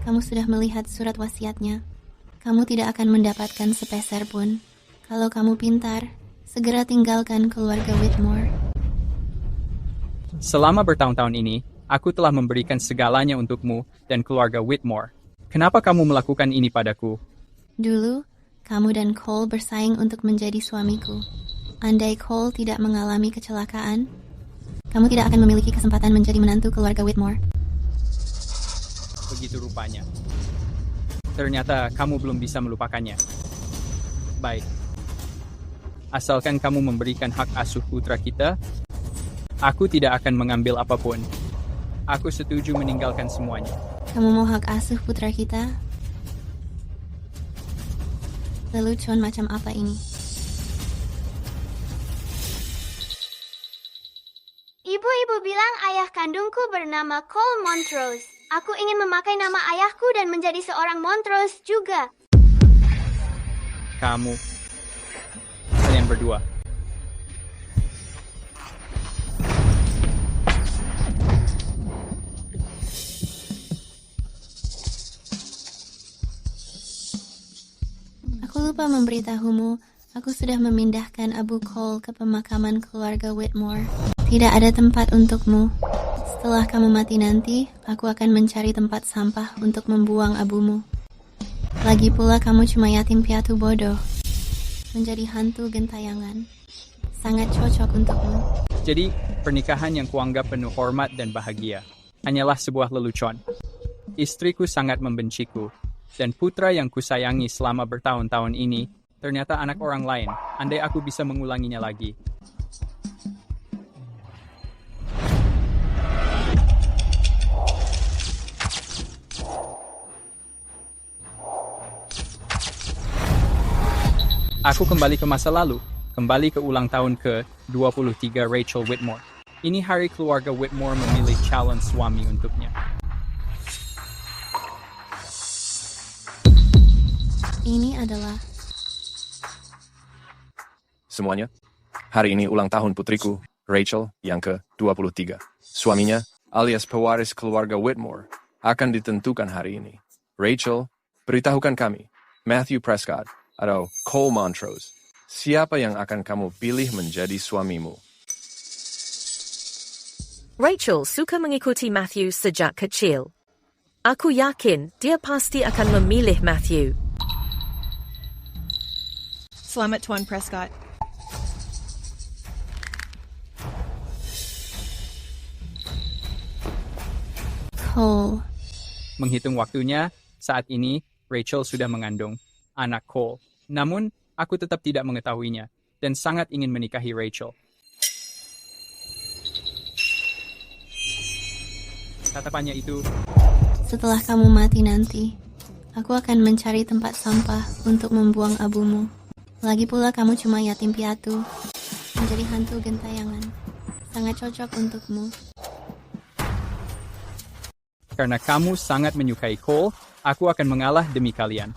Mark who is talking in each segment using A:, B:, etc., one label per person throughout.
A: kamu sudah melihat surat wasiatnya. Kamu tidak akan mendapatkan sepeser pun. Kalau kamu pintar, segera tinggalkan keluarga Whitmore.
B: Selama bertahun-tahun ini, aku telah memberikan segalanya untukmu dan keluarga Whitmore. Kenapa kamu melakukan ini padaku?
A: Dulu, kamu dan Cole bersaing untuk menjadi suamiku. Andai Cole tidak mengalami kecelakaan, kamu tidak akan memiliki kesempatan menjadi menantu keluarga Whitmore.
B: Begitu rupanya. Ternyata kamu belum bisa melupakannya. Baik. Asalkan kamu memberikan hak asuh putra kita, aku tidak akan mengambil apapun. Aku setuju meninggalkan semuanya.
A: Kamu mau hak asuh putra kita? Lelucon macam apa ini?
C: Ibu-ibu bilang ayah kandungku bernama Cole Montrose. Aku ingin memakai nama ayahku dan menjadi seorang Montrose juga.
B: Kalian berdua.
A: Aku lupa memberitahumu, aku sudah memindahkan Abu Cole ke pemakaman keluarga Whitmore. Tidak ada tempat untukmu. Setelah kamu mati nanti, aku akan mencari tempat sampah untuk membuang abumu. Lagi pula kamu cuma yatim piatu bodoh. Menjadi hantu gentayangan. Sangat cocok untukmu.
B: Jadi, pernikahan yang kuanggap penuh hormat dan bahagia hanyalah sebuah lelucon. Istriku sangat membenciku, dan putra yang kusayangi selama bertahun-tahun ini ternyata anak orang lain. Andai aku bisa mengulanginya lagi. Aku kembali ke masa lalu, kembali ke ulang tahun ke-23 Rachel Whitmore. Ini hari keluarga Whitmore memilih calon suami untuknya.
A: Ini adalah...
D: Semuanya, hari ini ulang tahun putriku, Rachel, yang ke-23. Suaminya, alias pewaris keluarga Whitmore, akan ditentukan hari ini. Rachel, beritahukan kami, Matthew Prescott, atau Cole Montrose, siapa yang akan kamu pilih menjadi suamimu?
E: Rachel suka mengikuti Matthew sejak kecil. Aku yakin dia pasti akan memilih Matthew.
F: Selamat Tuan Prescott.
A: Cole.
B: Menghitung waktunya, saat ini Rachel sudah mengandung anak Cole. Namun, aku tetap tidak mengetahuinya dan sangat ingin menikahi Rachel. Tatapannya itu,
A: Setelah kamu mati nanti, aku akan mencari tempat sampah untuk membuang abumu. Lagi pula kamu cuma yatim piatu, menjadi hantu gentayangan. Sangat cocok untukmu.
B: karena kamu sangat menyukai Cole, aku akan mengalah demi kalian.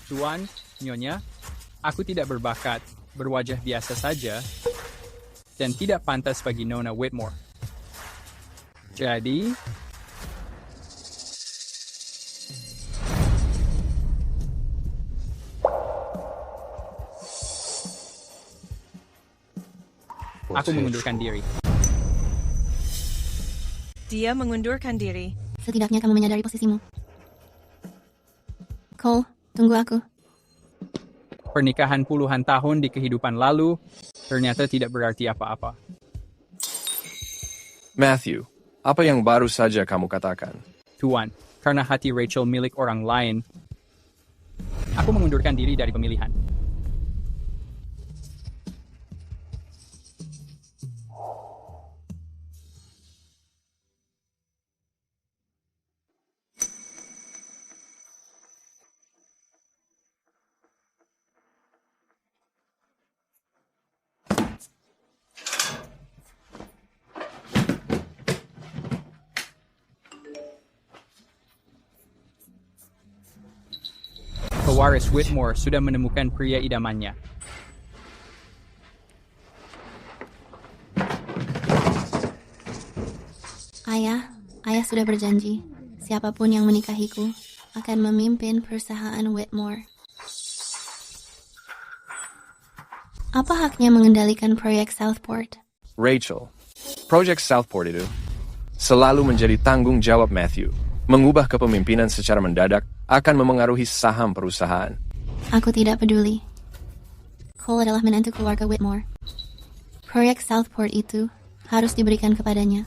B: Tuan, Nyonya, aku tidak berbakat, berwajah biasa saja, dan tidak pantas bagi Nona Whitmore. Jadi, aku mengundurkan diri.
F: Dia mengundurkan diri.
A: Setidaknya kamu menyadari posisimu. Cole, tunggu aku.
B: Pernikahan puluhan tahun di kehidupan lalu ternyata tidak berarti apa-apa.
D: Matthew, apa yang baru saja kamu katakan?
B: Tuan, karena hati Rachel milik orang lain, aku mengundurkan diri dari pemilihan. Pewaris Whitmore sudah menemukan pria idamannya.
A: Ayah sudah berjanji. siapapun yang menikahiku akan memimpin perusahaan Whitmore. Apa haknya mengendalikan proyek Southport?
D: Rachel, Project Southport itu selalu menjadi tanggung jawab Matthew. Mengubah kepemimpinan secara mendadak akan memengaruhi saham perusahaan.
A: Aku tidak peduli. Cole adalah menantu keluarga Whitmore. Proyek Southport itu harus diberikan kepadanya.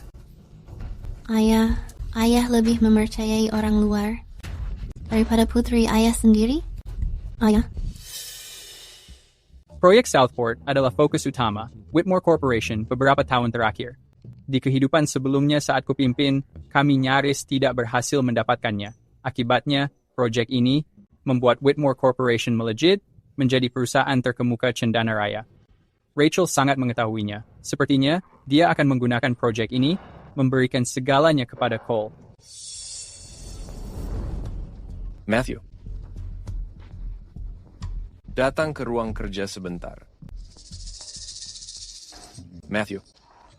A: Ayah lebih mempercayai orang luar daripada putri ayah sendiri? Ayah?
B: Proyek Southport adalah fokus utama Whitmore Corporation beberapa tahun terakhir. Di kehidupan sebelumnya saat kupimpin, kami nyaris tidak berhasil mendapatkannya. Akibatnya, proyek ini membuat Whitmore Corporation melejit menjadi perusahaan terkemuka Cendana Raya. Rachel sangat mengetahuinya. Sepertinya, dia akan menggunakan proyek ini memberikan segalanya kepada Cole.
D: Matthew, datang ke ruang kerja sebentar. Matthew,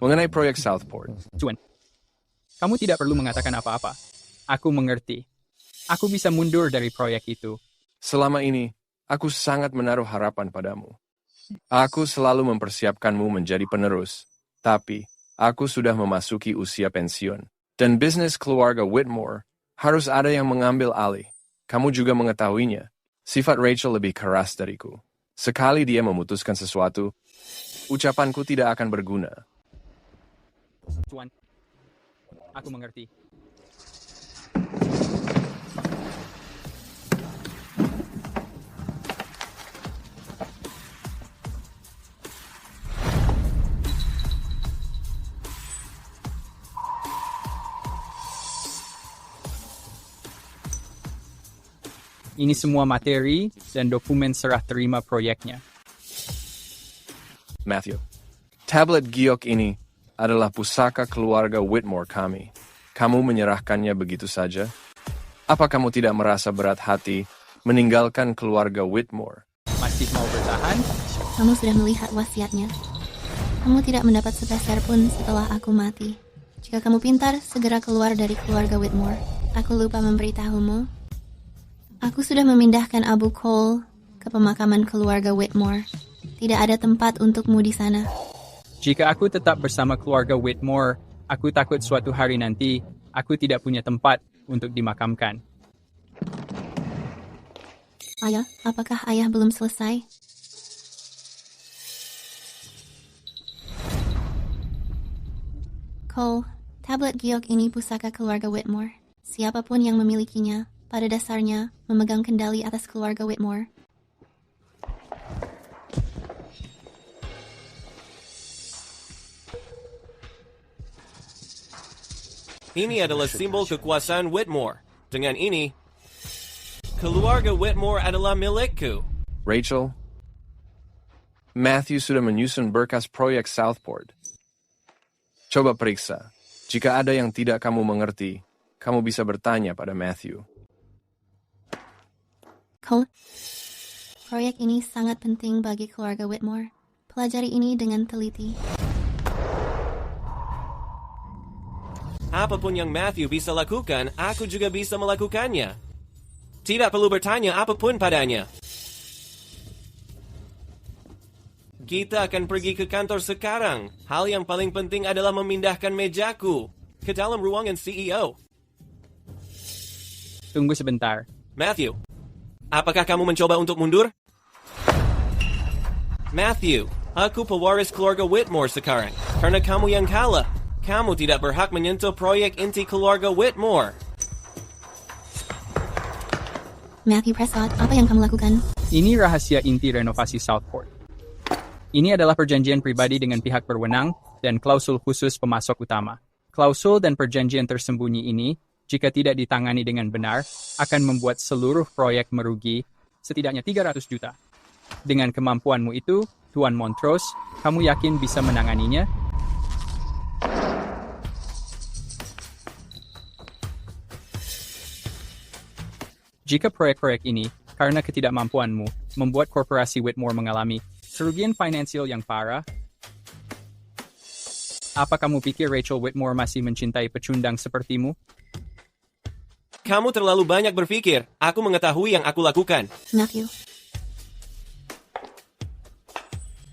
D: mengenai proyek Southport.
B: Tuan, kamu tidak perlu mengatakan apa-apa. Aku mengerti. Aku bisa mundur dari proyek itu.
D: Selama ini, aku sangat menaruh harapan padamu. Aku selalu mempersiapkanmu menjadi penerus, tapi aku sudah memasuki usia pensiun, dan bisnis keluarga Whitmore harus ada yang mengambil alih. Kamu juga mengetahuinya. Sifat Rachel lebih keras dariku. Sekali dia memutuskan sesuatu, ucapanku tidak akan berguna.
B: Tuan, aku mengerti. Ini semua materi dan dokumen serah terima proyeknya.
D: Matthew, tablet giok ini adalah pusaka keluarga Whitmore kami. Kamu menyerahkannya begitu saja? Apa kamu tidak merasa berat hati meninggalkan keluarga Whitmore?
B: Masih mau bertahan?
A: Kamu sudah melihat wasiatnya. Kamu tidak mendapat sepeser pun setelah aku mati. Jika kamu pintar, segera keluar dari keluarga Whitmore. Aku lupa memberitahumu. Aku sudah memindahkan Abu Cole ke pemakaman keluarga Whitmore. Tidak ada tempat untukmu di sana.
B: Jika aku tetap bersama keluarga Whitmore, aku takut suatu hari nanti aku tidak punya tempat untuk dimakamkan.
A: Ayah, apakah ayah belum selesai? Cole, tablet giok ini pusaka keluarga Whitmore. Siapapun yang memilikinya, pada dasarnya memegang kendali atas keluarga Whitmore.
G: Ini adalah simbol kekuasaan Whitmore. Dengan ini, keluarga Whitmore adalah milikku.
D: Rachel, Matthew sudah menyusun berkas proyek Southport. Coba periksa. Jika ada yang tidak kamu mengerti, kamu bisa bertanya pada Matthew.
A: Cole, proyek ini sangat penting bagi keluarga Whitmore. Pelajari ini dengan teliti.
G: Apapun yang Matthew bisa lakukan, aku juga bisa melakukannya. Tidak perlu bertanya apapun padanya. Kita akan pergi ke kantor sekarang. Hal yang paling penting adalah memindahkan mejaku ke dalam ruangan CEO.
B: Tunggu sebentar.
G: Matthew, apakah kamu mencoba untuk mundur? Matthew, aku pewaris keluarga Whitmore sekarang. Karena kamu yang kalah. Kamu tidak berhak menyentuh proyek inti keluarga Whitmore.
A: Matthew Prescott, apa yang kamu lakukan?
B: Ini rahasia inti renovasi Southport. Ini adalah perjanjian pribadi dengan pihak berwenang dan klausul khusus pemasok utama. Klausul dan perjanjian tersembunyi ini, jika tidak ditangani dengan benar, akan membuat seluruh proyek merugi setidaknya 300 juta. Dengan kemampuanmu itu, Tuan Montrose, kamu yakin bisa menanganinya? Jika proyek-proyek ini, karena ketidakmampuanmu, membuat korporasi Whitmore mengalami kerugian finansial yang parah, apa kamu pikir Rachel Whitmore masih mencintai pecundang sepertimu?
G: Kamu terlalu banyak berpikir. Aku mengetahui yang aku lakukan.
A: Matthew.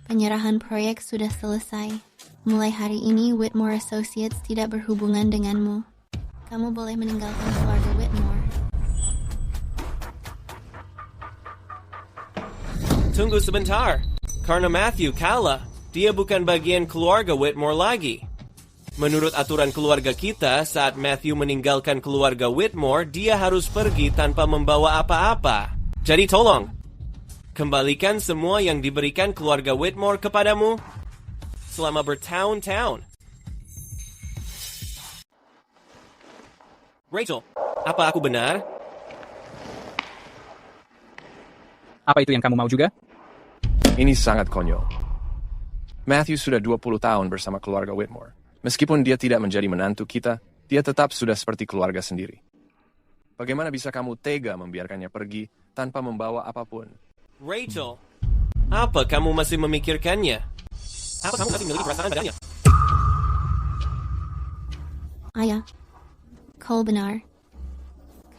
A: Penyerahan proyek sudah selesai. Mulai hari ini, Whitmore Associates tidak berhubungan denganmu. Kamu boleh meninggalkan keluarga Whitmore.
G: Tunggu sebentar. Karena Matthew kalah, dia bukan bagian keluarga Whitmore lagi. Menurut aturan keluarga kita, saat Matthew meninggalkan keluarga Whitmore, dia harus pergi tanpa membawa apa-apa. Jadi tolong, kembalikan semua yang diberikan keluarga Whitmore kepadamu selama bertahun-tahun. Rachel, apa aku benar?
B: Apa itu yang kamu mau juga?
D: Ini sangat konyol. Matthew sudah 20 tahun bersama keluarga Whitmore. Meskipun dia tidak menjadi menantu kita, dia tetap sudah seperti keluarga sendiri. Bagaimana bisa kamu tega membiarkannya pergi tanpa membawa apapun?
G: Rachel, apa kamu masih memikirkannya? Apa kamu masih memiliki perasaan padanya?
A: Ayah, Cole benar.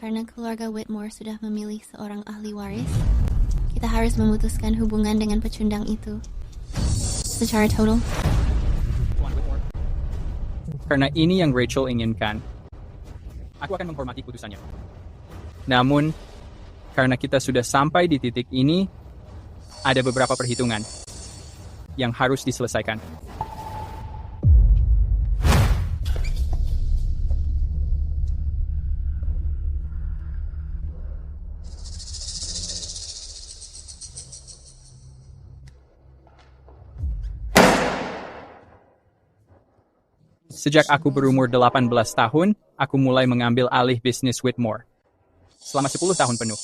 A: Karena keluarga Whitmore sudah memilih seorang ahli waris, kita harus memutuskan hubungan dengan pecundang itu. Secara total.
B: Karena ini yang Rachel inginkan, aku akan menghormati putusannya. Namun, karena kita sudah sampai di titik ini, ada beberapa perhitungan yang harus diselesaikan. Sejak aku berumur 18 tahun, aku mulai mengambil alih bisnis Whitmore. Selama 10 tahun penuh.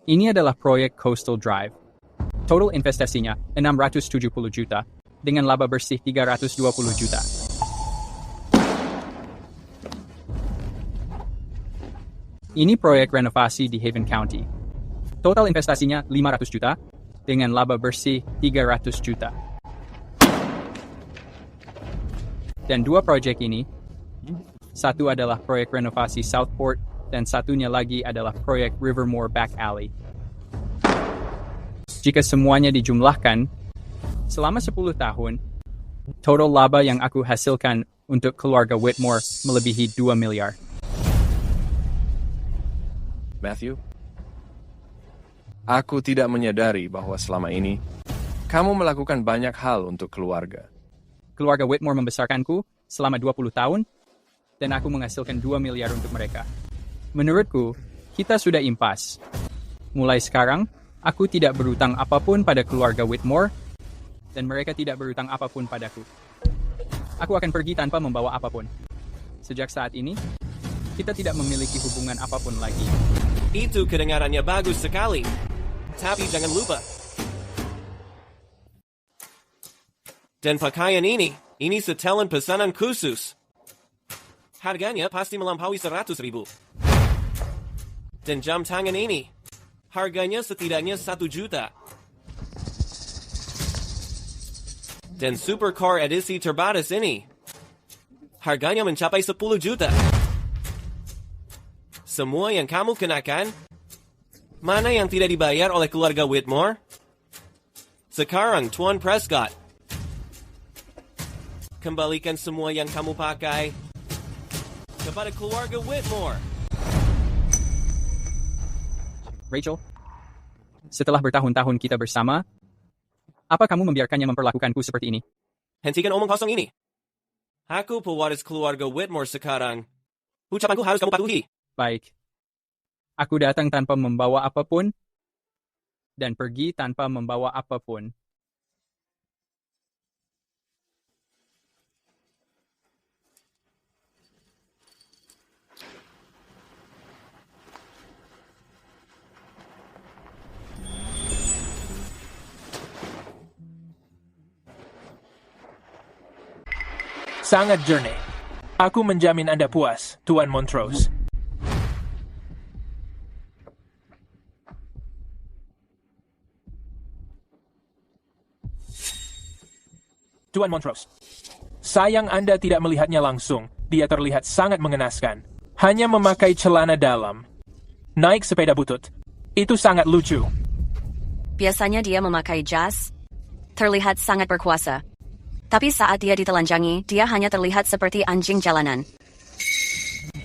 B: Ini adalah proyek Coastal Drive. Total investasinya 670 juta, dengan laba bersih 320 juta. Ini proyek renovasi di Haven County. Total investasinya 500 juta, dengan laba bersih 300 juta. Dan dua proyek ini, satu adalah proyek renovasi Southport, dan satunya lagi adalah proyek Rivermore Back Alley. Jika semuanya dijumlahkan, selama 10 tahun, total laba yang aku hasilkan untuk keluarga Whitmore melebihi 2 miliar.
D: Matthew, aku tidak menyadari bahwa selama ini, kamu melakukan banyak hal untuk keluarga.
B: Keluarga Whitmore membesarkanku selama 20 tahun, dan aku menghasilkan 2 miliar untuk mereka. Menurutku, kita sudah impas. Mulai sekarang, aku tidak berutang apapun pada keluarga Whitmore, dan mereka tidak berutang apapun padaku. Aku akan pergi tanpa membawa apapun. Sejak saat ini, kita tidak memiliki hubungan apapun lagi.
G: Itu kedengarannya bagus sekali. Tapi jangan lupa. Dan pakaian ini setelan pesanan khusus. Harganya pasti melampaui 100.000. Dan jam tangan ini, harganya setidaknya 1 juta. Dan supercar edisi terbatas ini, harganya mencapai 10 juta. Semua yang kamu kenakan, mana yang tidak dibayar oleh keluarga Whitmore? Sekarang, Tuan Prescott, kembalikan semua yang kamu pakai kepada keluarga Whitmore.
B: Rachel, setelah bertahun-tahun kita bersama, apa kamu membiarkannya memperlakukanku seperti ini?
G: Hentikan omong kosong ini. Aku pewaris keluarga Whitmore sekarang. Ucapanku harus kamu patuhi.
B: Baik. Aku datang tanpa membawa apapun, dan pergi tanpa membawa apapun.
H: Sangat jernih. Aku menjamin Anda puas, Tuan Montrose. Tuan Montrose, sayang Anda tidak melihatnya langsung dia terlihat sangat mengenaskan. Hanya memakai celana dalam. Naik sepeda butut. Itu sangat lucu.
I: Biasanya dia memakai jas, terlihat sangat berkuasa. Tapi saat dia ditelanjangi, dia hanya terlihat seperti anjing jalanan.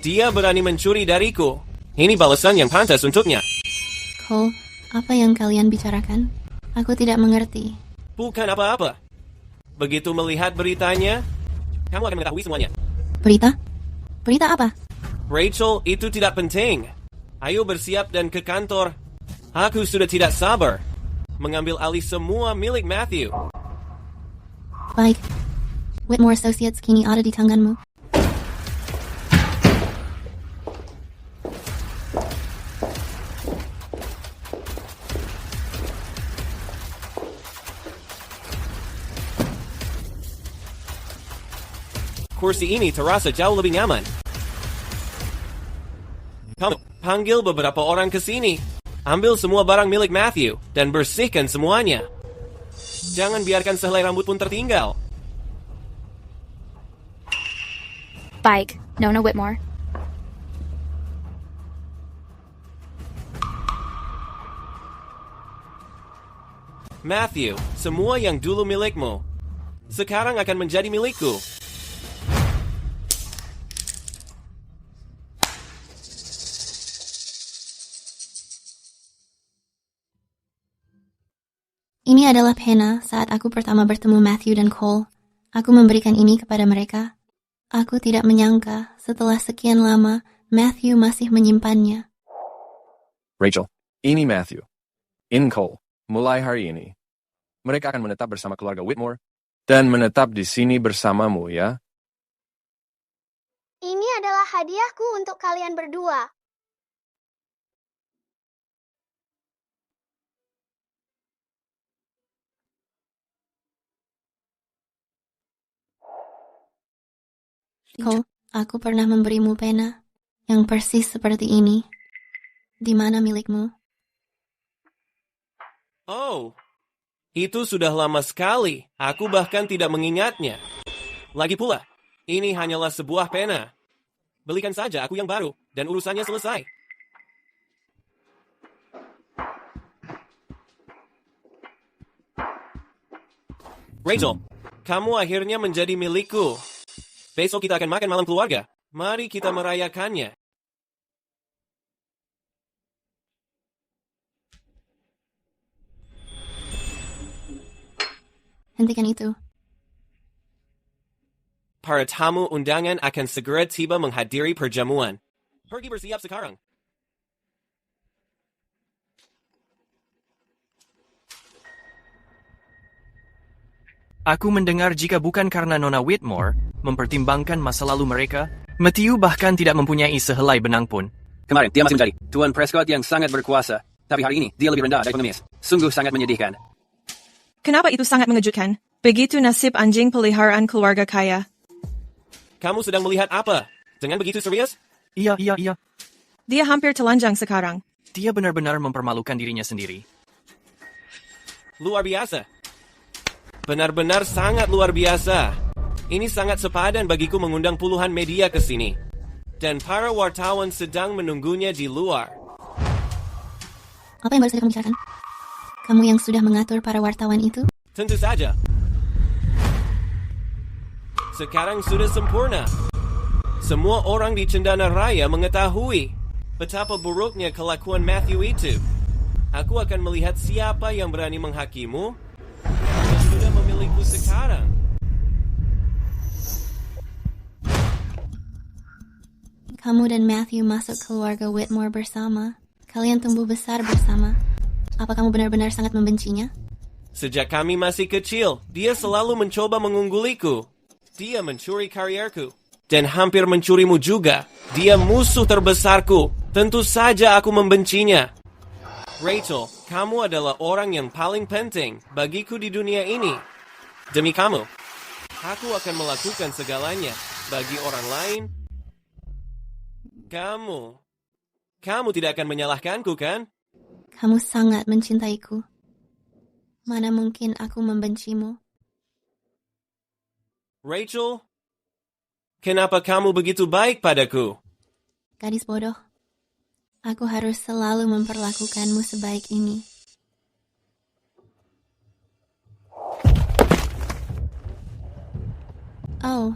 G: Dia berani mencuri dariku. Ini balasan yang pantas untuknya.
A: Cole, apa yang kalian bicarakan? Aku tidak mengerti.
G: Bukan apa-apa. Begitu melihat beritanya, kamu akan mengetahui semuanya.
A: Berita? Berita apa?
G: Rachel, itu tidak penting. Ayo bersiap dan ke kantor. Aku sudah tidak sabar mengambil alih semua milik Matthew.
A: Baik. Whitmore Associates kini ada di tanganmu.
G: Kursi ini terasa jauh lebih nyaman. Kamu panggil beberapa orang ke sini. Ambil semua barang milik Matthew dan bersihkan semuanya. Jangan biarkan sehelai rambut pun tertinggal.
J: Baik, Nona Whitmore.
G: Matthew, semua yang dulu milikmu sekarang akan menjadi milikku.
A: Ini adalah pena saat aku pertama bertemu Matthew dan Cole. Aku memberikan ini kepada mereka. Aku tidak menyangka setelah sekian lama Matthew masih menyimpannya.
D: Rachel, ini Matthew. In Cole, mulai hari ini. Mereka akan menetap bersama keluarga Whitmore dan menetap di sini bersamamu, ya?
C: Ini adalah hadiahku untuk kalian berdua.
A: Cole, aku pernah memberimu pena yang persis seperti ini. Di mana milikmu?
G: Oh, itu sudah lama sekali. Aku bahkan tidak mengingatnya. Lagi pula, ini hanyalah sebuah pena. Belikan saja aku yang baru, dan urusannya selesai. Rachel, kamu akhirnya menjadi milikku. Besok kita akan makan malam keluarga. Mari kita merayakannya.
A: Hentikan itu.
G: Para tamu undangan akan segera tiba menghadiri perjamuan. Pergi bersiap sekarang.
K: Aku mendengar jika bukan karena Nona Whitmore mempertimbangkan masa lalu mereka, Matthew bahkan tidak mempunyai sehelai benang pun.
B: Kemarin, dia masih menjadi Tuan Prescott yang sangat berkuasa. Tapi hari ini, dia lebih rendah dari pengemis. Sungguh sangat menyedihkan.
F: Kenapa itu sangat mengejutkan? Begitu nasib anjing peliharaan keluarga kaya.
G: Kamu sedang melihat apa? Dengan begitu serius?
K: Iya.
F: Dia hampir telanjang sekarang.
K: Dia benar-benar mempermalukan dirinya sendiri.
G: Luar biasa. Benar-benar sangat luar biasa. Ini sangat sepadan bagiku mengundang puluhan media ke sini. Dan para wartawan sedang menunggunya di luar.
A: Apa yang baru saja kamu bicarakan? Kamu yang sudah mengatur para wartawan itu?
G: Tentu saja. Sekarang sudah sempurna. Semua orang di Cendana Raya mengetahui betapa buruknya kelakuan Matthew itu. Aku akan melihat siapa yang berani menghakimu dan sudah memilikiku sekarang.
A: Kamu dan Matthew masuk keluarga Whitmore bersama. Kalian tumbuh besar bersama. Apa kamu benar-benar sangat membencinya?
G: Sejak kami masih kecil, dia selalu mencoba mengungguliku. Dia mencuri karierku. Dan hampir mencurimu juga. Dia musuh terbesarku. Tentu saja aku membencinya. Rachel, kamu adalah orang yang paling penting bagiku di dunia ini. Demi kamu, aku akan melakukan segalanya bagi orang lain. Kamu tidak akan menyalahkanku, kan?
A: Kamu sangat mencintaiku. Mana mungkin aku membencimu?
G: Rachel, Kenapa kamu begitu baik padaku?
A: Gadis bodoh. Aku harus selalu memperlakukanmu sebaik ini. Oh,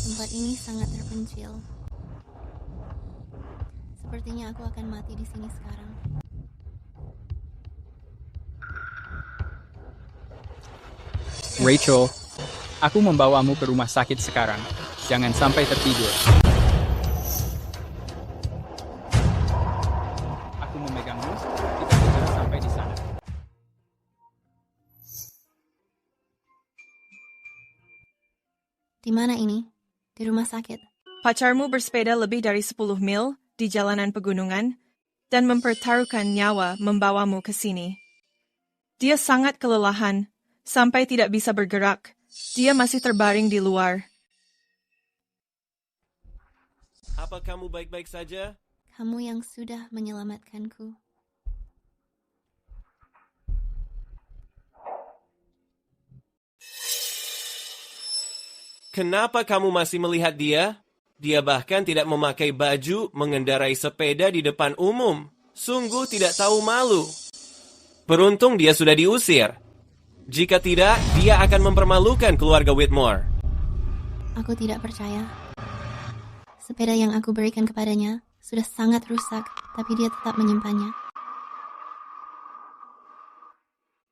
A: tempat ini sangat terpencil. Sepertinya aku akan mati di sini sekarang.
B: Rachel, aku membawamu ke rumah sakit sekarang. Jangan sampai tertidur. Aku memegangmu, kita segera sampai di sana.
A: Di mana ini? Di rumah sakit.
F: Pacarmu bersepeda lebih dari 10 mil di jalanan pegunungan dan mempertaruhkan nyawa membawamu ke sini. Dia sangat kelelahan, sampai tidak bisa bergerak. Dia masih terbaring di luar.
G: Apa kamu baik-baik saja?
A: Kamu yang sudah menyelamatkanku.
G: Kenapa kamu masih melihat dia? Dia bahkan tidak memakai baju mengendarai sepeda di depan umum. Sungguh tidak tahu malu. Beruntung dia sudah diusir. Jika tidak, dia akan mempermalukan keluarga Whitmore.
A: Aku tidak percaya. Sepeda yang aku berikan kepadanya sudah sangat rusak, tapi dia tetap menyimpannya.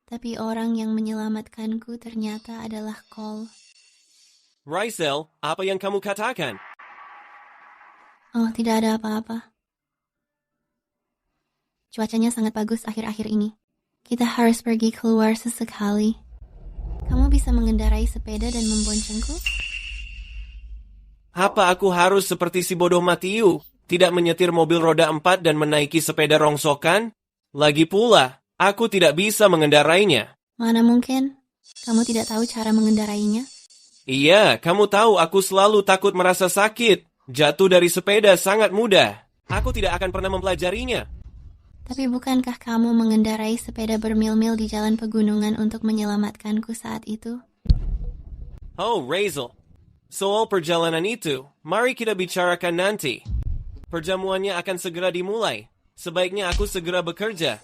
A: Tapi orang yang menyelamatkanku ternyata adalah Cole.
G: Rachel, apa yang kamu katakan?
A: Oh, tidak ada apa-apa. Cuacanya sangat bagus akhir-akhir ini. Kita harus pergi keluar sesekali. Kamu bisa mengendarai sepeda dan memboncengku?
G: Apa aku harus seperti si bodoh Matthew? Tidak menyetir mobil roda 4 dan menaiki sepeda rongsokan? Lagi pula, aku tidak bisa mengendarainya.
A: Mana mungkin? Kamu tidak tahu cara mengendarainya?
G: Iya, kamu tahu aku selalu takut merasa sakit. Jatuh dari sepeda sangat mudah. Aku tidak akan pernah mempelajarinya.
A: Tapi bukankah kamu mengendarai sepeda bermil-mil di jalan pegunungan untuk menyelamatkanku saat itu?
G: Oh, Rachel. Soal perjalanan itu, mari kita bicarakan nanti. Perjamuannya akan segera dimulai. Sebaiknya aku segera bekerja.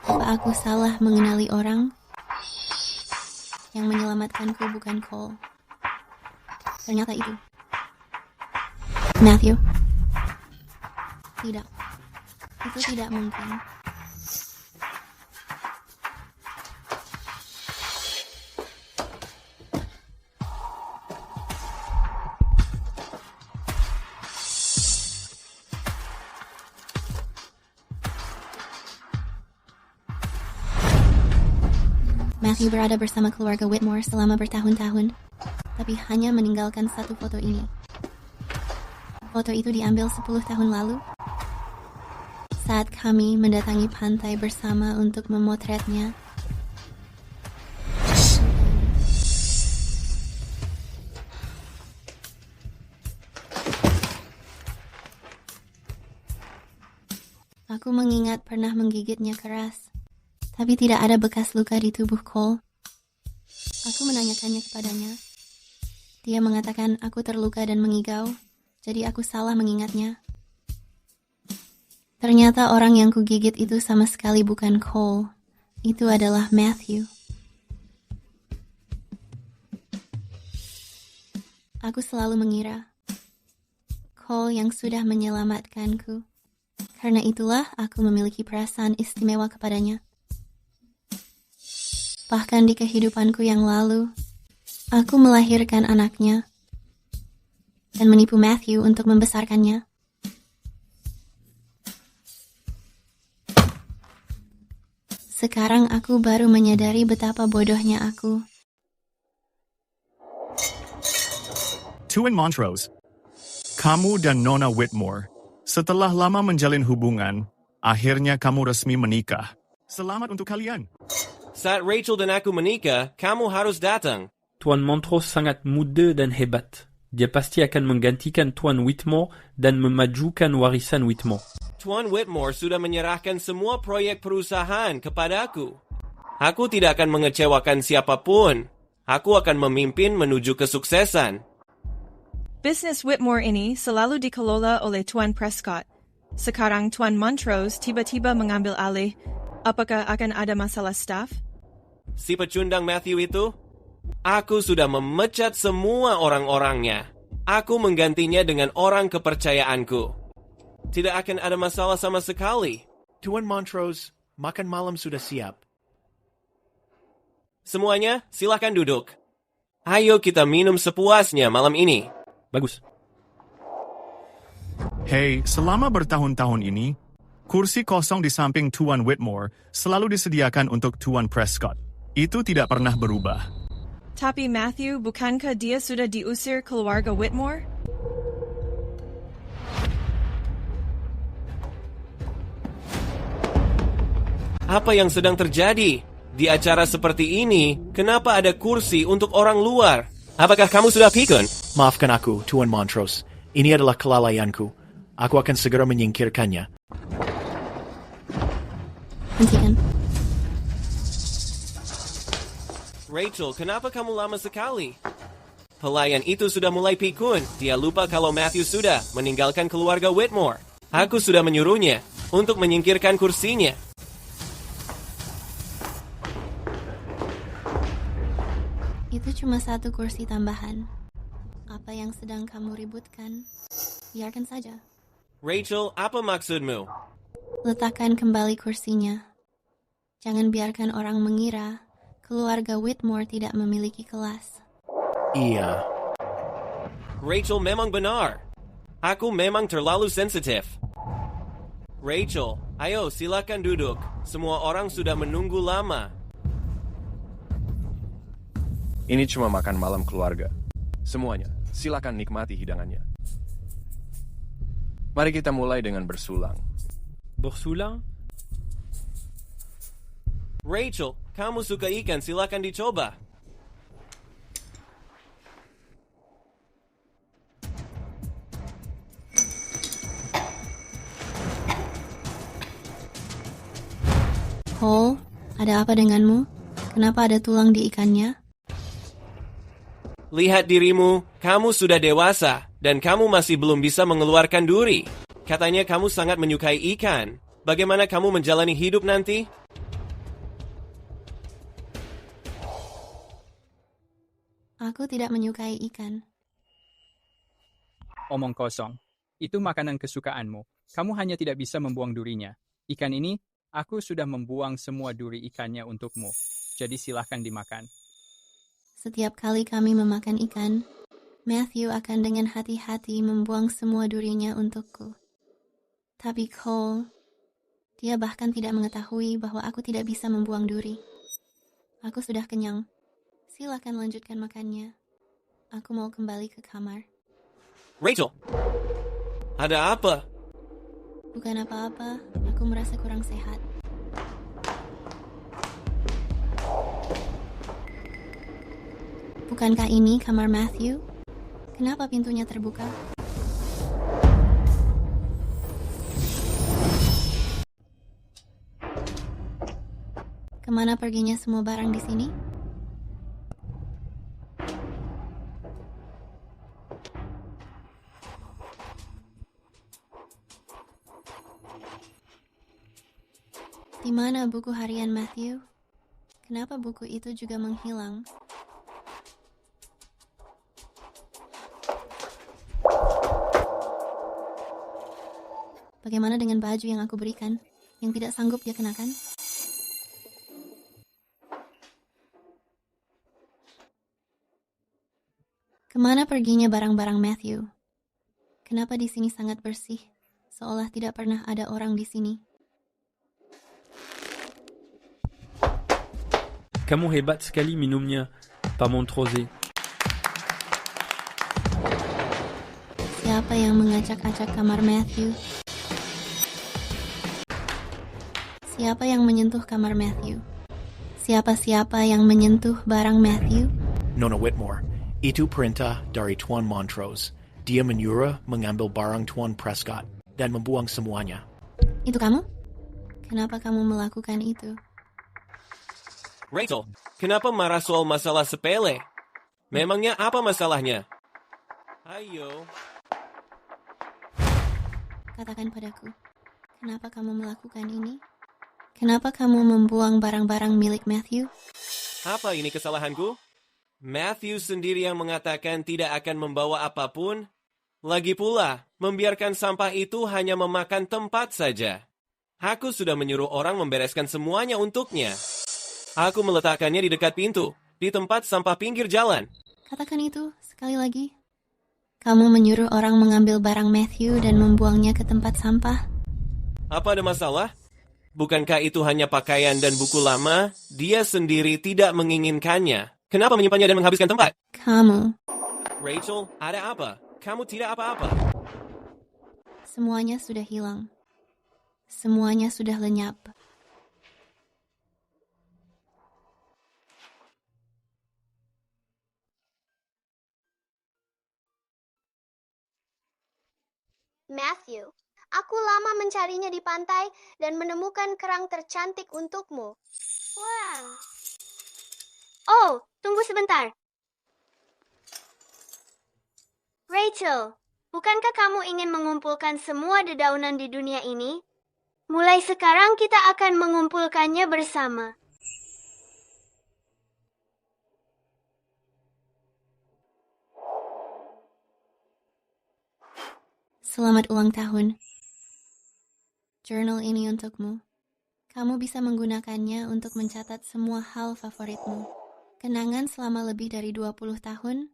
A: Apa aku salah mengenali orang? Yang menyelamatkanku bukan Cole. Ternyata itu Matthew. Tidak. Itu tidak mungkin. Matthew berada bersama keluarga Whitmore selama bertahun-tahun, tapi hanya meninggalkan satu foto ini. Foto itu diambil 10 tahun lalu, saat kami mendatangi pantai bersama untuk memotretnya. Aku mengingat pernah menggigitnya keras. Tapi tidak ada bekas luka di tubuh Cole. Aku menanyakannya kepadanya. Dia mengatakan aku terluka dan mengigau, jadi aku salah mengingatnya. Ternyata orang yang kugigit itu sama sekali bukan Cole. Itu adalah Matthew. Aku selalu mengira Cole yang sudah menyelamatkanku. Karena itulah aku memiliki perasaan istimewa kepadanya. Bahkan di kehidupanku yang lalu, aku melahirkan anaknya dan menipu Matthew untuk membesarkannya. Sekarang aku baru menyadari betapa bodohnya aku.
L: Tuan Montrose, kamu dan Nona Whitmore, setelah lama menjalin hubungan, akhirnya kamu resmi menikah. Selamat untuk kalian.
G: Saat Rachel dan aku menikah, kamu harus datang.
M: Tuan Montrose sangat muda dan hebat. Dia pasti akan menggantikan Tuan Whitmore dan memajukan warisan Whitmore.
G: Tuan Whitmore sudah menyerahkan semua proyek perusahaan kepada aku. Aku tidak akan mengecewakan siapapun. Aku akan memimpin menuju kesuksesan.
F: Bisnis Whitmore ini selalu dikelola oleh Tuan Prescott. Sekarang Tuan Montrose tiba-tiba mengambil alih. Apakah akan ada masalah staf?
G: Si pecundang Matthew itu? Aku sudah memecat semua orang-orangnya. Aku menggantinya dengan orang kepercayaanku. Tidak akan ada masalah sama sekali.
N: Tuan Montrose, makan malam sudah siap.
G: Semuanya, silakan duduk. Ayo kita minum sepuasnya malam ini.
M: Bagus.
L: Hei, selama bertahun-tahun ini, kursi kosong di samping Tuan Whitmore selalu disediakan untuk Tuan Prescott. Itu tidak pernah berubah.
F: Tapi Matthew, bukankah dia sudah diusir keluarga Whitmore?
G: Apa yang sedang terjadi? Di acara seperti ini, kenapa ada kursi untuk orang luar? Apakah kamu sudah pikun?
N: Maafkan aku, Tuan Montrose. Ini adalah kelalaianku. Aku akan segera menyingkirkannya.
A: Hentikan.
G: Rachel, kenapa kamu lama sekali? Pelayan itu sudah mulai pikun. Dia lupa kalau Matthew sudah meninggalkan keluarga Whitmore. Aku sudah menyuruhnya untuk menyingkirkan kursinya.
A: Itu cuma satu kursi tambahan. Apa yang sedang kamu ributkan? Biarkan saja.
G: Rachel, apa maksudmu?
A: Letakkan kembali kursinya. Jangan biarkan orang mengira keluarga Whitmore tidak memiliki kelas.
N: Iya.
G: Rachel memang benar. Aku memang terlalu sensitif. Rachel, ayo silakan duduk. Semua orang sudah menunggu lama.
D: Ini cuma makan malam keluarga. Semuanya, silakan nikmati hidangannya. Mari kita mulai dengan bersulang.
M: Bersulang?
G: Rachel, kamu suka ikan, silakan dicoba.
A: Cole, ada apa denganmu? Kenapa ada tulang di ikannya?
G: Lihat dirimu, kamu sudah dewasa, dan kamu masih belum bisa mengeluarkan duri. Katanya kamu sangat menyukai ikan. Bagaimana kamu menjalani hidup nanti?
A: Aku tidak menyukai ikan.
B: Omong kosong. Itu makanan kesukaanmu. Kamu hanya tidak bisa membuang durinya. Ikan ini, aku sudah membuang semua duri ikannya untukmu. Jadi silahkan dimakan.
A: Setiap kali kami memakan ikan, Matthew akan dengan hati-hati membuang semua durinya untukku. Tapi Cole, dia bahkan tidak mengetahui bahwa aku tidak bisa membuang duri. Aku sudah kenyang. Silakan lanjutkan makannya. Aku mau kembali ke kamar.
G: Rachel, ada apa?
A: Bukan apa-apa, aku merasa kurang sehat. Bukankah ini kamar Matthew? Kenapa pintunya terbuka? Kemana perginya semua barang di sini? Di mana buku harian Matthew? Kenapa buku itu juga menghilang? Bagaimana dengan baju yang aku berikan, yang tidak sanggup dia kenakan? Kemana perginya barang-barang Matthew? Kenapa di sini sangat bersih, seolah tidak pernah ada orang di sini?
M: Kamu hebat sekali minumnya, Pak Montrose.
A: Siapa yang mengacak-acak kamar Matthew? Siapa yang menyentuh kamar Matthew? Siapa-siapa yang menyentuh barang Matthew?
N: Nona Whitmore, itu perintah dari Tuan Montrose. Dia menyuruh mengambil barang Tuan Prescott dan membuang semuanya.
A: Itu kamu? Kenapa kamu melakukan itu?
G: Rachel, kenapa marah soal masalah sepele? Memangnya apa masalahnya? Ayo.
A: Katakan padaku, kenapa kamu melakukan ini? Kenapa kamu membuang barang-barang milik Matthew?
G: Apa ini kesalahanku? Matthew sendiri yang mengatakan tidak akan membawa apapun. Lagi pula, membiarkan sampah itu hanya memakan tempat saja. Aku sudah menyuruh orang membereskan semuanya untuknya. Aku meletakkannya di dekat pintu, di tempat sampah pinggir jalan.
A: Katakan itu sekali lagi. Kamu menyuruh orang mengambil barang Matthew dan membuangnya ke tempat sampah.
G: Apa ada masalah? Bukankah itu hanya pakaian dan buku lama? Dia sendiri tidak menginginkannya. Kenapa menyimpannya dan menghabiskan tempat?
A: Kamu.
G: Rachel, ada apa? Kamu tidak apa-apa.
A: Semuanya sudah hilang. Semuanya sudah lenyap.
C: Matthew, aku lama mencarinya di pantai dan menemukan kerang tercantik untukmu. Wow. Oh, tunggu sebentar. Rachel, bukankah kamu ingin mengumpulkan semua dedaunan di dunia ini? Mulai sekarang kita akan mengumpulkannya bersama.
A: Selamat ulang tahun. Jurnal ini untukmu. Kamu bisa menggunakannya untuk mencatat semua hal favoritmu. Kenangan selama lebih dari 20 tahun.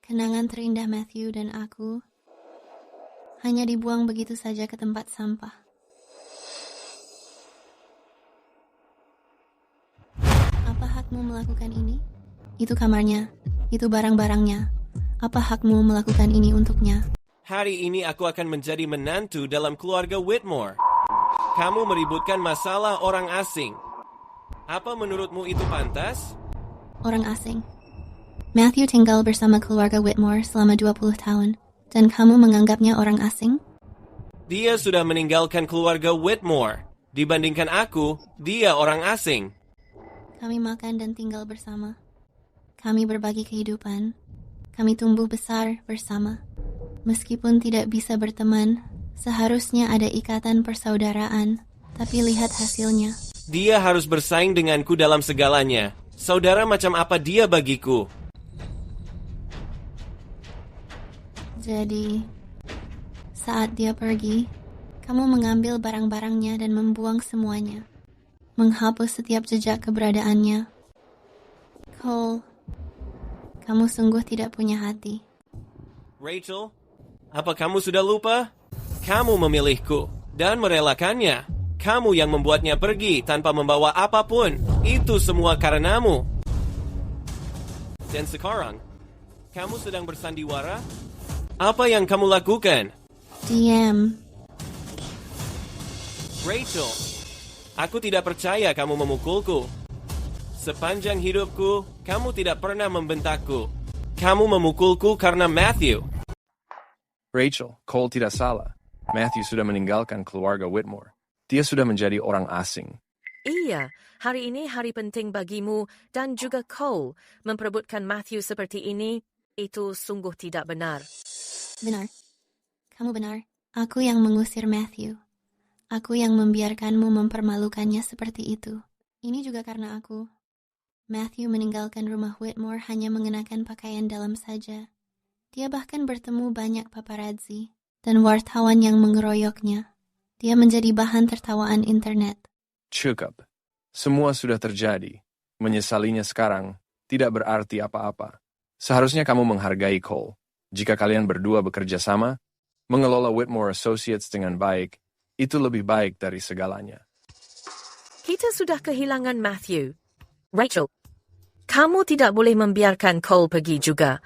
A: Kenangan terindah Matthew dan aku hanya dibuang begitu saja ke tempat sampah. Apa hakmu melakukan ini? Itu kamarnya. Itu barang-barangnya. Apa hakmu melakukan ini untuknya?
G: Hari ini aku akan menjadi menantu dalam keluarga Whitmore. Kamu meributkan masalah orang asing. Apa menurutmu itu pantas?
A: Orang asing. Matthew tinggal bersama keluarga Whitmore selama 20 tahun, dan kamu menganggapnya orang asing?
G: Dia sudah meninggalkan keluarga Whitmore. Dibandingkan aku, dia orang asing.
A: Kami makan dan tinggal bersama. Kami berbagi kehidupan. Kami tumbuh besar bersama. Meskipun tidak bisa berteman, seharusnya ada ikatan persaudaraan. Tapi lihat hasilnya.
G: Dia harus bersaing denganku dalam segalanya. Saudara macam apa dia bagiku?
A: Jadi, saat dia pergi, kamu mengambil barang-barangnya dan membuang semuanya. Menghapus setiap jejak keberadaannya. Cole, kamu sungguh tidak punya hati.
G: Rachel, apa kamu sudah lupa? Kamu memilihku dan merelakannya. Kamu yang membuatnya pergi tanpa membawa apapun. Itu semua karenamu. Dan sekarang, kamu sedang bersandiwara? Apa yang kamu lakukan?
A: Diam.
G: Rachel, aku tidak percaya kamu memukulku. Sepanjang hidupku, kamu tidak pernah membentakku. Kamu memukulku karena Matthew.
D: Rachel, Cole tidak salah. Matthew sudah meninggalkan keluarga Whitmore. Dia sudah menjadi orang asing.
E: Iya, hari ini hari penting bagimu dan juga Cole. Memperebutkan Matthew seperti ini, itu sungguh tidak benar.
A: Benar. Kamu benar. Aku yang mengusir Matthew. Aku yang membiarkanmu mempermalukannya seperti itu. Ini juga karena aku. Matthew meninggalkan rumah Whitmore hanya mengenakan pakaian dalam saja. Dia bahkan bertemu banyak paparazzi dan wartawan yang mengeroyoknya. Dia menjadi bahan tertawaan internet.
D: Cukup. Semua sudah terjadi. Menyesalinya sekarang tidak berarti apa-apa. Seharusnya kamu menghargai Cole. Jika kalian berdua bekerja sama, mengelola Whitmore Associates dengan baik, itu lebih baik dari segalanya.
E: Kita sudah kehilangan Matthew. Rachel, kamu tidak boleh membiarkan Cole pergi juga.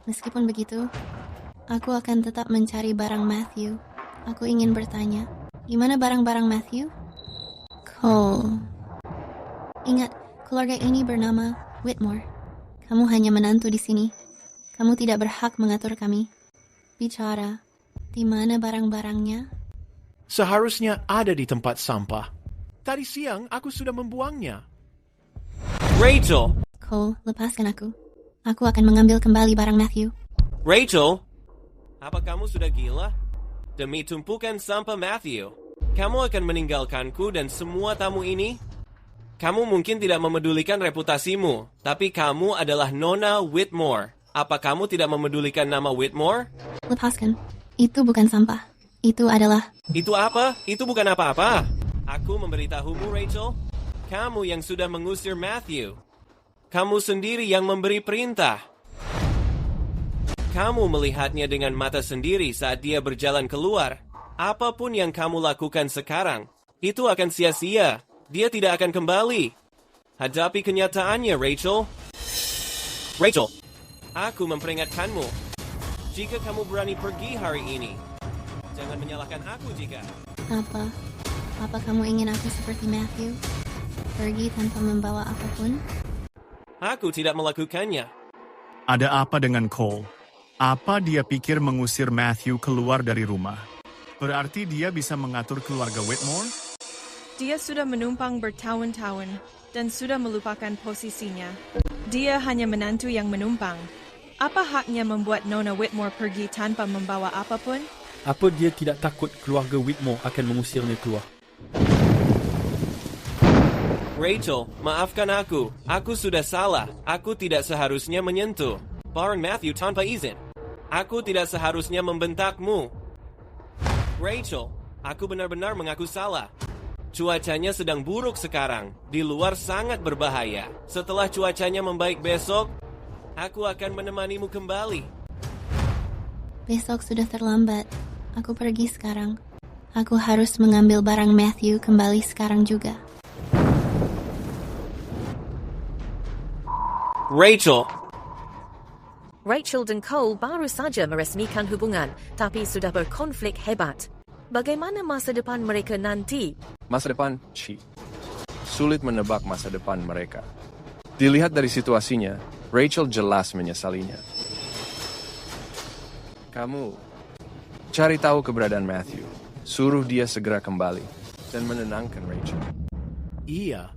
A: Meskipun begitu, aku akan tetap mencari barang Matthew. Aku ingin bertanya, di mana barang-barang Matthew? Cole. Ingat, keluarga ini bernama Whitmore. Kamu hanya menantu di sini. Kamu tidak berhak mengatur kami. Bicara, di mana barang-barangnya?
N: Seharusnya ada di tempat sampah. Tadi siang aku sudah membuangnya.
G: Rachel!
A: Cole, lepaskan aku. Aku akan mengambil kembali barang Matthew.
G: Rachel! Apa kamu sudah gila? Demi tumpukan sampah Matthew, kamu akan meninggalkanku dan semua tamu ini? Kamu mungkin tidak memedulikan reputasimu, tapi kamu adalah Nona Whitmore. Apa kamu tidak memedulikan nama Whitmore?
A: Lepaskan. Itu bukan sampah. Itu adalah...
G: Itu apa? Itu bukan apa-apa. Aku memberitahumu, Rachel. Kamu yang sudah mengusir Matthew. Kamu sendiri yang memberi perintah. Kamu melihatnya dengan mata sendiri saat dia berjalan keluar. Apapun yang kamu lakukan sekarang, itu akan sia-sia. Dia tidak akan kembali. Hadapi kenyataannya, Rachel. Rachel, aku memperingatkanmu. Jika kamu berani pergi hari ini, jangan menyalahkan aku jika...
A: Apa? Apa kamu ingin aku seperti Matthew? Pergi tanpa membawa apapun?
G: Aku tidak melakukannya.
L: Ada apa dengan Cole? Apa dia pikir mengusir Matthew keluar dari rumah? Berarti dia bisa mengatur keluarga Whitmore?
F: Dia sudah menumpang bertahun-tahun dan sudah melupakan posisinya. Dia hanya menantu yang menumpang. Apa haknya membuat Nona Whitmore pergi tanpa membawa apapun?
M: Apa dia tidak takut keluarga Whitmore akan mengusirnya keluar?
G: Rachel, maafkan aku. Aku sudah salah. Aku tidak seharusnya menyentuh barang Matthew tanpa izin. Aku tidak seharusnya membentakmu. Rachel, aku benar-benar mengaku salah. Cuacanya sedang buruk sekarang. Di luar sangat berbahaya. Setelah cuacanya membaik besok, aku akan menemanimu kembali.
A: Besok sudah terlambat. Aku pergi sekarang. Aku harus mengambil barang Matthew kembali sekarang juga.
E: Rachel dan Cole baru saja meresmikan hubungan, tapi sudah berkonflik hebat. Bagaimana masa depan mereka nanti?
D: Masa depan, sulit menebak masa depan mereka. Dilihat dari situasinya, Rachel jelas menyesalinya. Kamu cari tahu keberadaan Matthew. Suruh dia segera kembali dan menenangkan Rachel.
N: Iya.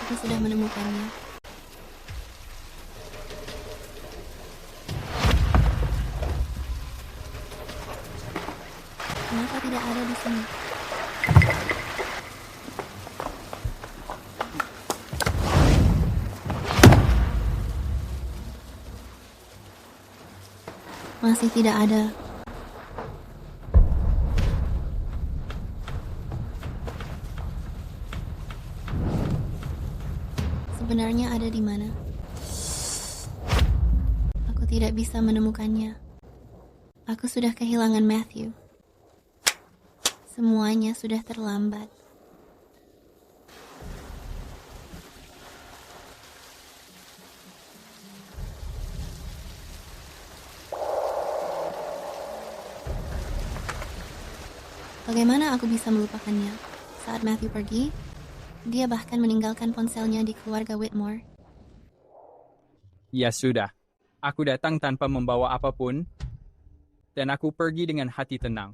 A: Aku sudah menemukannya. Kenapa tidak ada di sini? Masih tidak ada. Sebenarnya ada di mana? Aku tidak bisa menemukannya. Aku sudah kehilangan Matthew. Semuanya sudah terlambat. Bagaimana aku bisa melupakannya? Saat Matthew pergi, dia bahkan meninggalkan ponselnya di keluarga Whitmore.
B: Ya sudah, aku datang tanpa membawa apapun, dan aku pergi dengan hati tenang.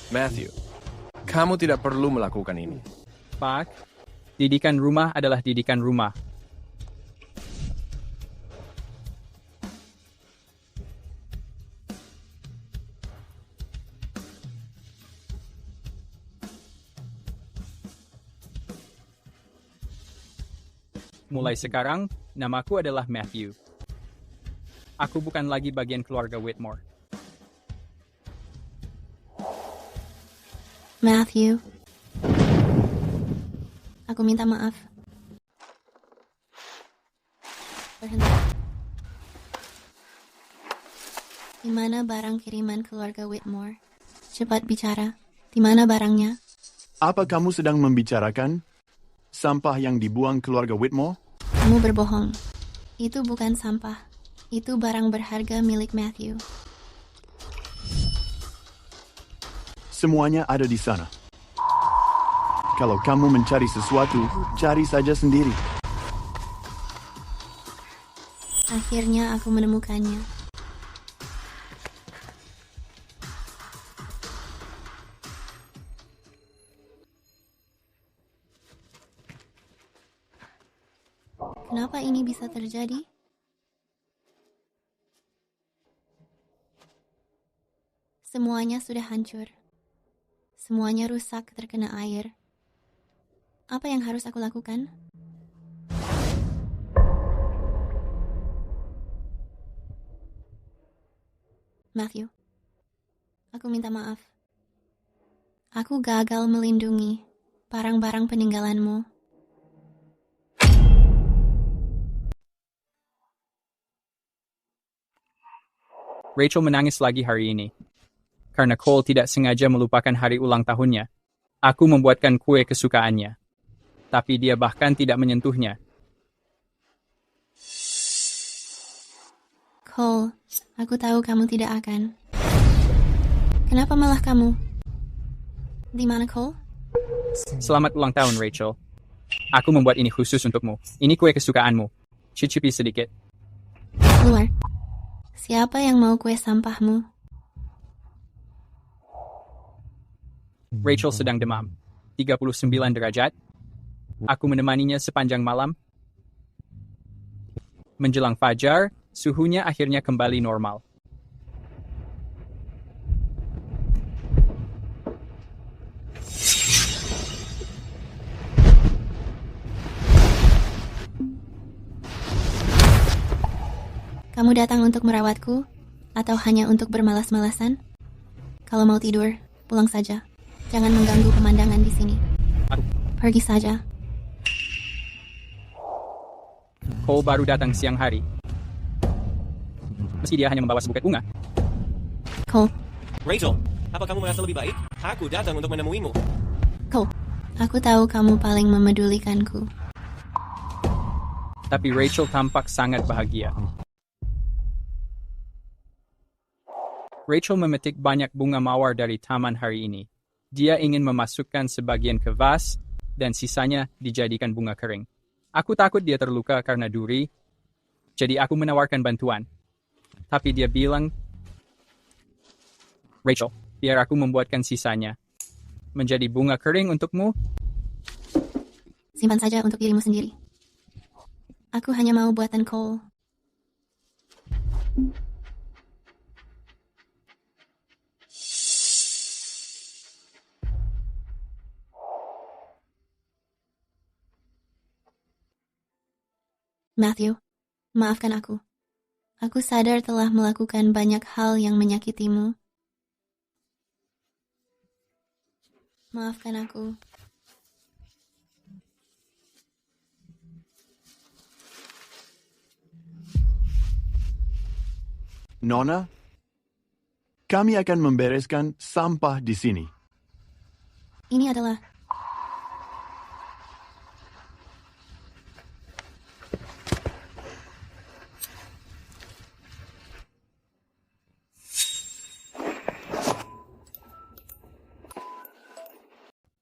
D: Matthew, kamu tidak perlu melakukan ini.
B: Pak, didikan rumah adalah didikan rumah. Mulai sekarang, namaku adalah Matthew. Aku bukan lagi bagian keluarga Whitmore.
A: Matthew. Aku minta maaf. Berhenti. Di mana barang kiriman keluarga Whitmore? Cepat bicara. Di mana barangnya?
O: Apa kamu sedang membicarakan sampah yang dibuang keluarga Whitmore?
A: Kamu berbohong. Itu bukan sampah. Itu barang berharga milik Matthew.
O: Semuanya ada di sana. Kalau kamu mencari sesuatu, cari saja sendiri.
A: Akhirnya aku menemukannya. Kenapa ini bisa terjadi? Semuanya sudah hancur. Semuanya rusak terkena air. Apa yang harus aku lakukan? Matthew, aku minta maaf. Aku gagal melindungi barang-barang peninggalanmu.
B: Rachel menangis lagi hari ini. Karena Cole tidak sengaja melupakan hari ulang tahunnya. Aku membuatkan kue kesukaannya. Tapi dia bahkan tidak menyentuhnya.
A: Cole, aku tahu kamu tidak akan. Kenapa malah kamu? Di mana Cole?
B: Selamat ulang tahun, Rachel. Aku membuat ini khusus untukmu. Ini kue kesukaanmu. Cicipi sedikit.
A: Keluar. Siapa yang mau kue sampahmu?
B: Rachel sedang demam. 39 derajat. Aku menemaninya sepanjang malam. Menjelang fajar, suhunya akhirnya kembali normal.
A: Kamu datang untuk merawatku? Atau hanya untuk bermalas-malasan? Kalau mau tidur, pulang saja. Jangan mengganggu pemandangan di sini. Pergi saja.
B: Cole baru datang siang hari. Meski dia hanya membawa sebuket bunga.
A: Cole.
G: Rachel, apa kamu merasa lebih baik? Aku datang untuk menemuimu.
A: Cole, aku tahu kamu paling memedulikanku.
B: Tapi Rachel tampak sangat bahagia. Rachel memetik banyak bunga mawar dari taman hari ini. Dia ingin memasukkan sebagian ke vas, dan sisanya dijadikan bunga kering. Aku takut dia terluka karena duri, jadi aku menawarkan bantuan. Tapi dia bilang, Rachel, biar aku membuatkan sisanya. Menjadi bunga kering untukmu?
A: Simpan saja untuk dirimu sendiri. Aku hanya mau buatan Cole. Matthew, maafkan aku. Aku sadar telah melakukan banyak hal yang menyakitimu. Maafkan aku.
O: Nona, kami akan membereskan sampah di sini.
A: Ini adalah...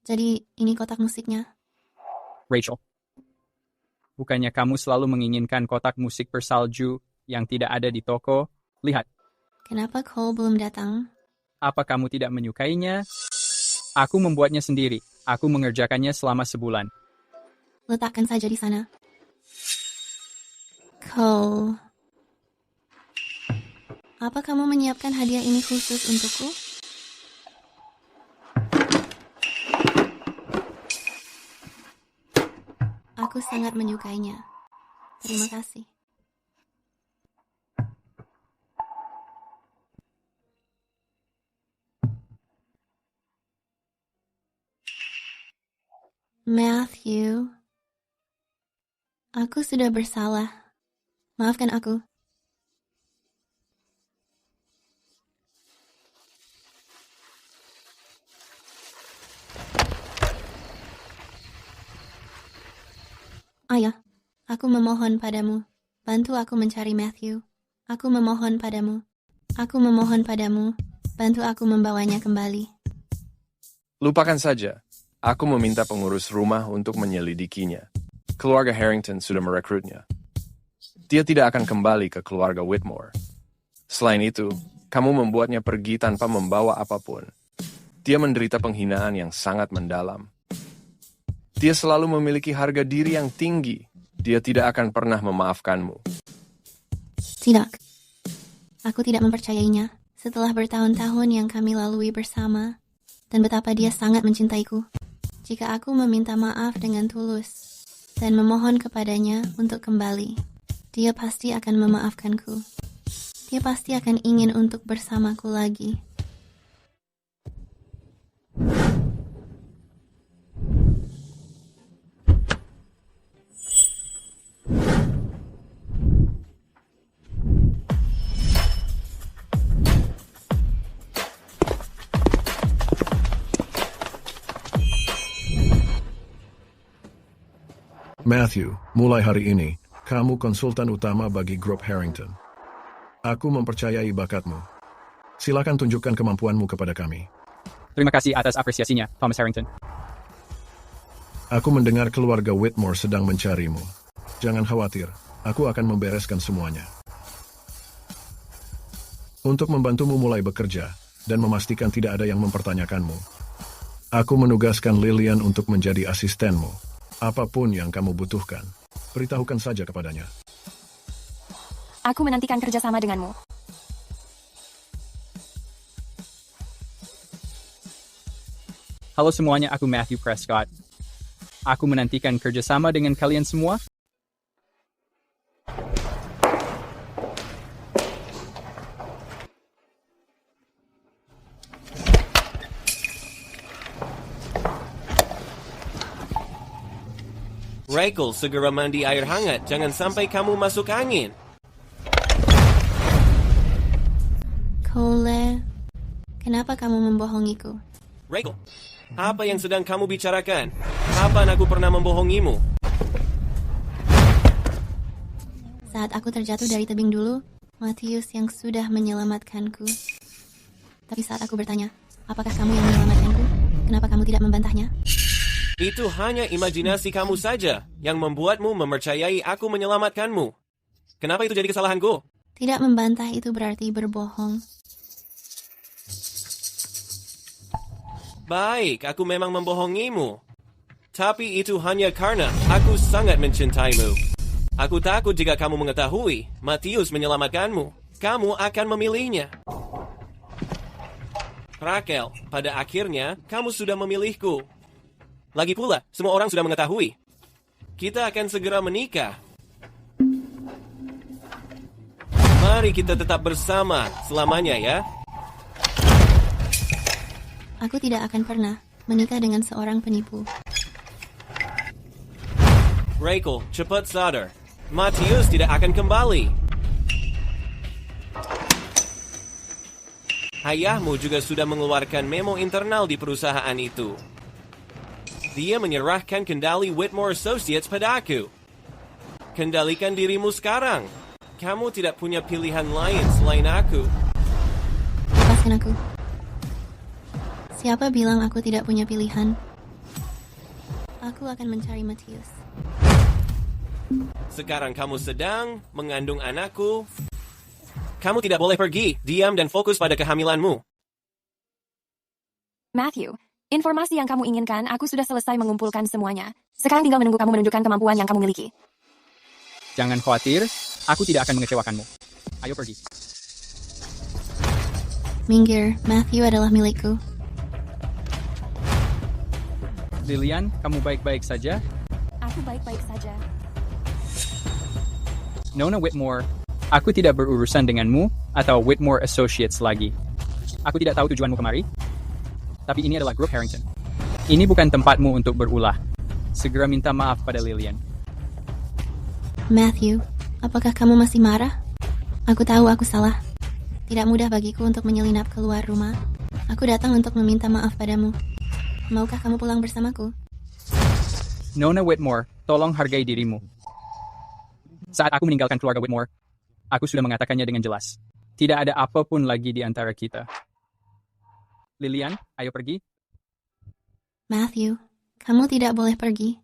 A: Jadi, ini kotak musiknya.
B: Rachel, bukannya kamu selalu menginginkan kotak musik bersalju yang tidak ada di toko? Lihat.
A: Kenapa Cole belum datang?
B: Apa kamu tidak menyukainya? Aku membuatnya sendiri. Aku mengerjakannya selama sebulan.
A: Letakkan saja di sana. Cole, apa kamu menyiapkan hadiah ini khusus untukku? Aku sangat menyukainya. Terima kasih. Matthew, aku sudah bersalah. Maafkan aku. Ayah, aku memohon padamu. Bantu aku mencari Matthew. Aku memohon padamu. Aku memohon padamu. Bantu aku membawanya kembali.
D: Lupakan saja. Aku meminta pengurus rumah untuk menyelidikinya. Keluarga Harrington sudah merekrutnya. Dia tidak akan kembali ke keluarga Whitmore. Selain itu, kamu membuatnya pergi tanpa membawa apapun. Dia menderita penghinaan yang sangat mendalam. Dia selalu memiliki harga diri yang tinggi. Dia tidak akan pernah memaafkanmu.
A: Tidak. Aku tidak mempercayainya setelah bertahun-tahun yang kami lalui bersama dan betapa dia sangat mencintaiku. Jika aku meminta maaf dengan tulus dan memohon kepadanya untuk kembali, dia pasti akan memaafkanku. Dia pasti akan ingin untuk bersamaku lagi.
P: Matthew, mulai hari ini, kamu konsultan utama bagi grup Harrington. Aku mempercayai bakatmu. Silakan tunjukkan kemampuanmu kepada kami.
B: Terima kasih atas apresiasinya, Thomas Harrington.
P: Aku mendengar keluarga Whitmore sedang mencarimu. Jangan khawatir, aku akan membereskan semuanya. Untuk membantumu mulai bekerja dan memastikan tidak ada yang mempertanyakanmu, aku menugaskan Lillian untuk menjadi asistenmu. Apapun yang kamu butuhkan, beritahukan saja kepadanya.
J: Aku menantikan kerjasama denganmu.
B: Halo semuanya, aku Matthew Prescott. Aku menantikan kerjasama dengan kalian semua.
G: Rachel, segera mandi air hangat. Jangan sampai kamu masuk angin.
A: Cole, kenapa kamu membohongiku?
G: Rachel, apa yang sedang kamu bicarakan? Kapan aku pernah membohongimu?
A: Saat aku terjatuh dari tebing dulu, Matthews yang sudah menyelamatkanku. Tapi saat aku bertanya, apakah kamu yang menyelamatkanku? Kenapa kamu tidak membantahnya?
G: Itu hanya imajinasi kamu saja yang membuatmu mempercayai aku menyelamatkanmu. Kenapa itu jadi kesalahanku?
A: Tidak membantah itu berarti berbohong.
G: Baik, aku memang membohongimu. Tapi itu hanya karena aku sangat mencintaimu. Aku takut jika kamu mengetahui Matthews menyelamatkanmu, kamu akan memilihnya. Rachel, pada akhirnya kamu sudah memilihku. Lagi pula, semua orang sudah mengetahui. Kita akan segera menikah. Mari kita tetap bersama selamanya ya.
A: Aku tidak akan pernah menikah dengan seorang penipu.
G: Rachel, cepat sadar. Matthews tidak akan kembali. Ayahmu juga sudah mengeluarkan memo internal di perusahaan itu. Dia menyerahkan kendali Whitmore Associates padaku. Kendalikan dirimu sekarang. Kamu tidak punya pilihan lain selain aku.
A: Lepaskan aku. Siapa bilang aku tidak punya pilihan? Aku akan mencari Matthews.
G: Sekarang kamu sedang mengandung anakku. Kamu tidak boleh pergi. Diam dan fokus pada kehamilanmu.
J: Matthew, informasi yang kamu inginkan, aku sudah selesai mengumpulkan semuanya. Sekarang tinggal menunggu kamu menunjukkan kemampuan yang kamu miliki.
B: Jangan khawatir, aku tidak akan mengecewakanmu. Ayo pergi.
A: Minggir, Matthew adalah milikku.
B: Lillian, kamu baik-baik saja?
J: Aku baik-baik saja.
B: Nona Whitmore, aku tidak berurusan denganmu atau Whitmore Associates lagi. Aku tidak tahu tujuanmu kemari. Tapi ini adalah grup Harrington. Ini bukan tempatmu untuk berulah. Segera minta maaf pada Lillian.
A: Matthew, apakah kamu masih marah? Aku tahu aku salah. Tidak mudah bagiku untuk menyelinap keluar rumah. Aku datang untuk meminta maaf padamu. Maukah kamu pulang bersamaku?
B: Nona Whitmore, tolong hargai dirimu. Saat aku meninggalkan keluarga Whitmore, aku sudah mengatakannya dengan jelas. Tidak ada apapun lagi di antara kita. Lillian, ayo pergi.
A: Matthew, Kamu tidak boleh pergi.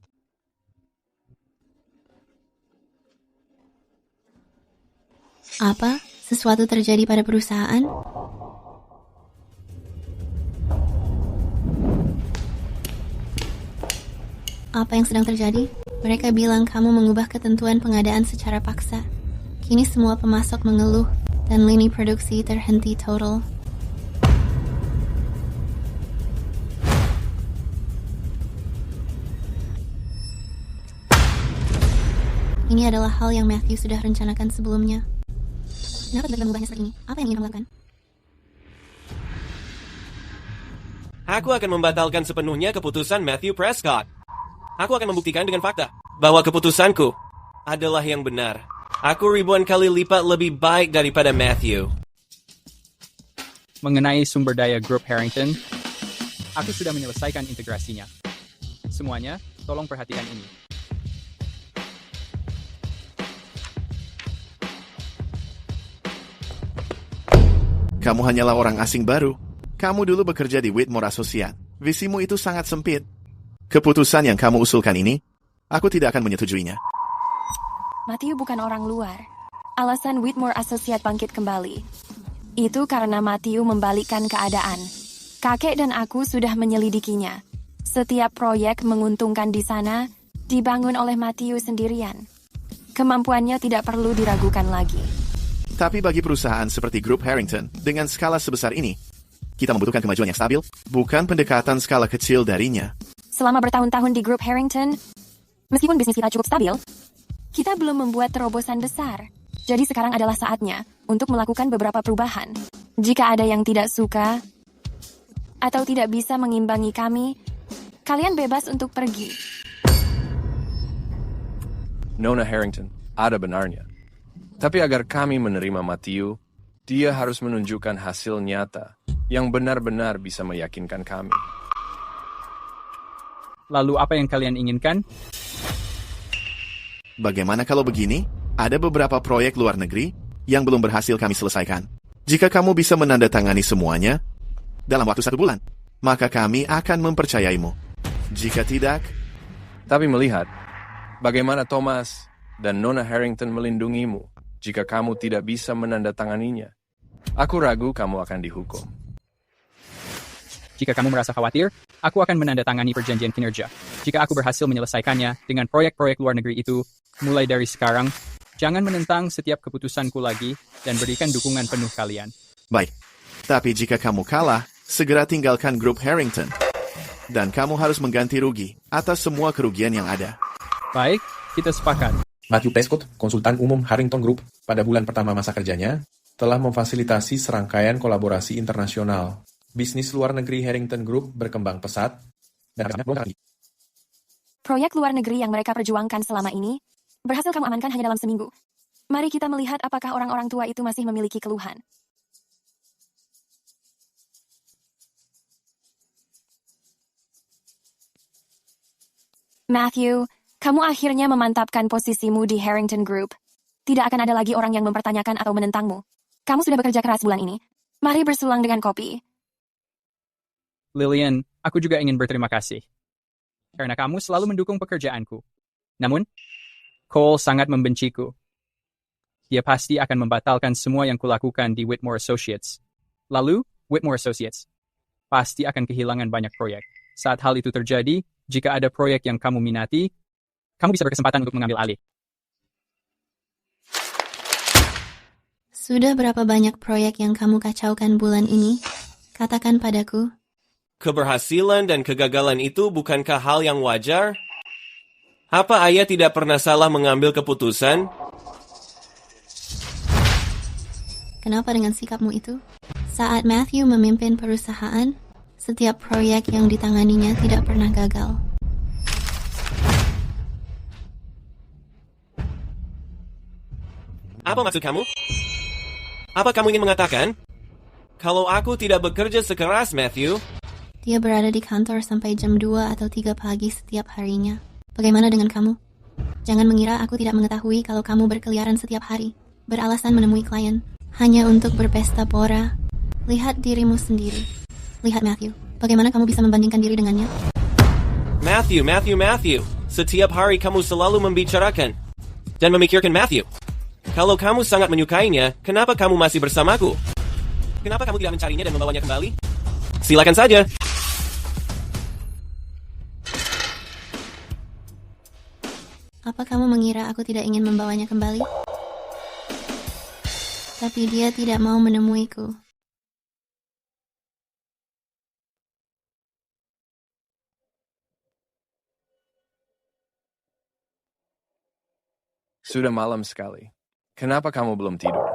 A: Apa? Sesuatu terjadi pada perusahaan? Apa yang sedang terjadi? Mereka bilang kamu mengubah ketentuan pengadaan secara paksa. Kini semua pemasok mengeluh dan lini produksi terhenti total. Ini adalah hal yang Matthew sudah rencanakan sebelumnya. Kenapa tiba-tiba mengubahnya seperti ini? Apa yang ingin kamu lakukan?
G: Aku akan membatalkan sepenuhnya keputusan Matthew Prescott. Aku akan membuktikan dengan fakta bahwa keputusanku adalah yang benar. Aku ribuan kali lipat lebih baik daripada Matthew.
B: Mengenai sumber daya grup Harrington, aku sudah menyelesaikan integrasinya. Semuanya, tolong perhatikan ini.
Q: Kamu hanyalah orang asing baru. Kamu dulu bekerja di Whitmore Associates. Visimu itu sangat sempit. Keputusan yang kamu usulkan ini, aku tidak akan menyetujuinya.
J: Matthew bukan orang luar. Alasan Whitmore Associates bangkit kembali itu karena Matthew membalikkan keadaan. Kakek dan aku sudah menyelidikinya. Setiap proyek menguntungkan di sana dibangun oleh Matthew sendirian. Kemampuannya tidak perlu diragukan lagi.
Q: Tapi bagi perusahaan seperti Grup Harrington, dengan skala sebesar ini, kita membutuhkan kemajuan yang stabil, bukan pendekatan skala kecil darinya.
J: Selama bertahun-tahun di Grup Harrington, meskipun bisnis kita cukup stabil, kita belum membuat terobosan besar. Jadi sekarang adalah saatnya untuk melakukan beberapa perubahan. Jika ada yang tidak suka atau tidak bisa mengimbangi kami, kalian bebas untuk pergi.
D: Nona Harrington, ada benarnya. Tapi agar kami menerima Matthew, dia harus menunjukkan hasil nyata yang benar-benar bisa meyakinkan kami.
B: Lalu apa yang kalian inginkan?
Q: Bagaimana kalau begini? Ada beberapa proyek luar negeri yang belum berhasil kami selesaikan. Jika kamu bisa menandatangani semuanya dalam waktu 1 bulan, maka kami akan mempercayaimu. Jika tidak...
D: Tapi melihat bagaimana Thomas dan Nona Harrington melindungimu jika kamu tidak bisa menandatanganinya, aku ragu kamu akan dihukum.
B: Jika kamu merasa khawatir, aku akan menandatangani perjanjian kinerja. Jika aku berhasil menyelesaikannya dengan proyek-proyek luar negeri itu, mulai dari sekarang, jangan menentang setiap keputusanku lagi dan berikan dukungan penuh kalian.
Q: Baik, tapi jika kamu kalah, segera tinggalkan Grup Harrington. Dan kamu harus mengganti rugi atas semua kerugian yang ada.
B: Baik, kita sepakat.
R: Matthew Prescott, konsultan umum Harrington Group, pada bulan pertama masa kerjanya, telah memfasilitasi serangkaian kolaborasi internasional. Bisnis luar negeri Harrington Group berkembang pesat, dan
J: proyek luar negeri yang mereka perjuangkan selama ini, berhasil kamu amankan hanya dalam seminggu. Mari kita melihat apakah orang-orang tua itu masih memiliki keluhan. Matthew, kamu akhirnya memantapkan posisimu di Harrington Group. Tidak akan ada lagi orang yang mempertanyakan atau menentangmu. Kamu sudah bekerja keras bulan ini. Mari bersulang dengan kopi.
B: Lillian, aku juga ingin berterima kasih. Karena kamu selalu mendukung pekerjaanku. Namun, Cole sangat membenciku. Dia pasti akan membatalkan semua yang kulakukan di Whitmore Associates. Lalu, Whitmore Associates pasti akan kehilangan banyak proyek. Saat hal itu terjadi, jika ada proyek yang kamu minati, kamu bisa berkesempatan untuk mengambil alih.
A: Sudah berapa banyak proyek yang kamu kacaukan bulan ini? Katakan padaku.
G: Keberhasilan dan kegagalan itu bukankah hal yang wajar? Apa ayah tidak pernah salah mengambil keputusan?
A: Kenapa dengan sikapmu itu? Saat Matthew memimpin perusahaan, setiap proyek yang ditanganinya tidak pernah gagal.
G: Apa maksud kamu? Apa kamu ingin mengatakan? Kalau aku tidak bekerja sekeras Matthew?
A: Dia berada di kantor sampai jam 2 atau 3 pagi setiap harinya. Bagaimana dengan kamu? Jangan mengira aku tidak mengetahui kalau kamu berkeliaran setiap hari, beralasan menemui klien, hanya untuk berpesta pora. Lihat dirimu sendiri. Lihat Matthew, bagaimana kamu bisa membandingkan diri dengannya?
G: Matthew. Setiap hari kamu selalu membicarakan dan memikirkan Matthew. Kalau kamu sangat menyukainya, kenapa kamu masih bersamaku? Kenapa kamu tidak mencarinya dan membawanya kembali? Silakan saja.
A: Apa kamu mengira aku tidak ingin membawanya kembali? Tapi dia tidak mau menemuiku.
D: Sudah malam sekali. Kenapa kamu belum tidur?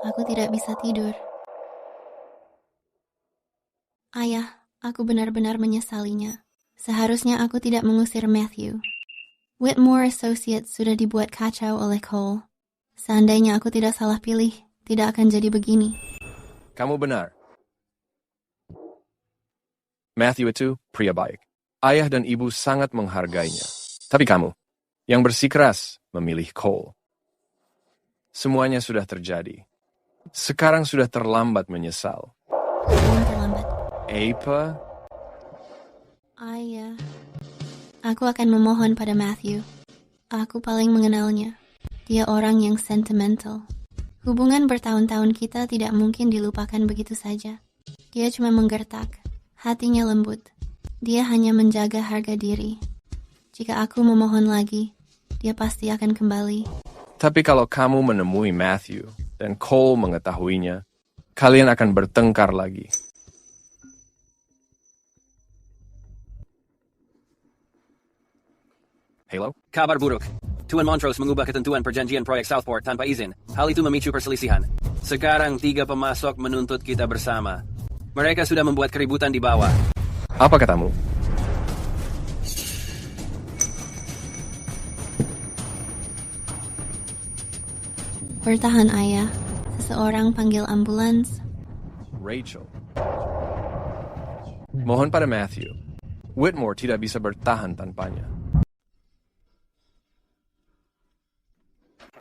A: Aku tidak bisa tidur. Ayah, aku benar-benar menyesalinya. Seharusnya aku tidak mengusir Matthew. Whitmore Associates sudah dibuat kacau oleh Cole. Seandainya aku tidak salah pilih, tidak akan jadi begini.
D: Kamu benar. Matthew itu pria baik. Ayah dan ibu sangat menghargainya. Tapi kamu, yang bersikeras, memilih Cole. Semuanya sudah terjadi. Sekarang sudah terlambat menyesal.
A: Belum terlambat.
D: Apa?
A: Ayah. Aku akan memohon pada Matthew. Aku paling mengenalnya. Dia orang yang sentimental. Hubungan bertahun-tahun kita tidak mungkin dilupakan begitu saja. Dia cuma menggertak. Hatinya lembut. Dia hanya menjaga harga diri. Jika aku memohon lagi, dia pasti akan kembali.
D: Tapi kalau kamu menemui Matthew dan Cole mengetahuinya, kalian akan bertengkar lagi. Halo?
K: Kabar buruk. Tuan Montrose mengubah ketentuan perjanjian proyek Southport tanpa izin. Hal itu memicu perselisihan. Sekarang 3 pemasok menuntut kita bersama. Mereka sudah membuat keributan di bawah.
D: Apa katamu?
A: Bertahan, Ayah. Seseorang panggil ambulans.
D: Rachel. Mohon pada Matthew. Whitmore tidak bisa bertahan tanpanya.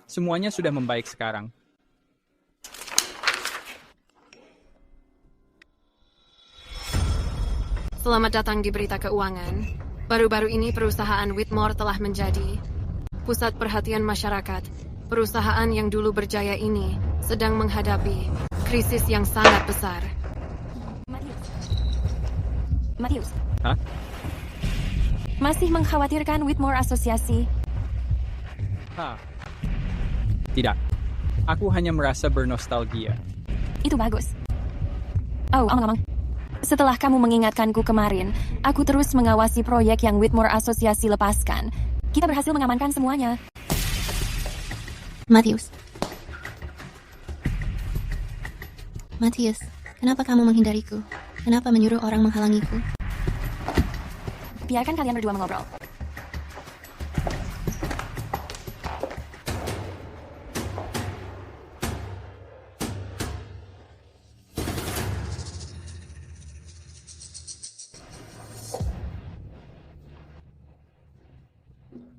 B: Semuanya sudah membaik sekarang.
J: Selamat datang di Berita Keuangan. Baru-baru ini perusahaan Whitmore telah menjadi pusat perhatian masyarakat. Perusahaan yang dulu berjaya ini sedang menghadapi krisis yang sangat besar.
S: Matius.
B: Hah?
S: Masih mengkhawatirkan Whitmore Asosiasi?
B: Tidak. Aku hanya merasa bernostalgia.
S: Itu bagus. Oh, omong-omong. Setelah kamu mengingatkanku kemarin, aku terus mengawasi proyek yang Whitmore Asosiasi lepaskan. Kita berhasil mengamankan semuanya.
A: Matius, kenapa kamu menghindariku? Kenapa menyuruh orang menghalangiku?
S: Biarkan kalian berdua mengobrol.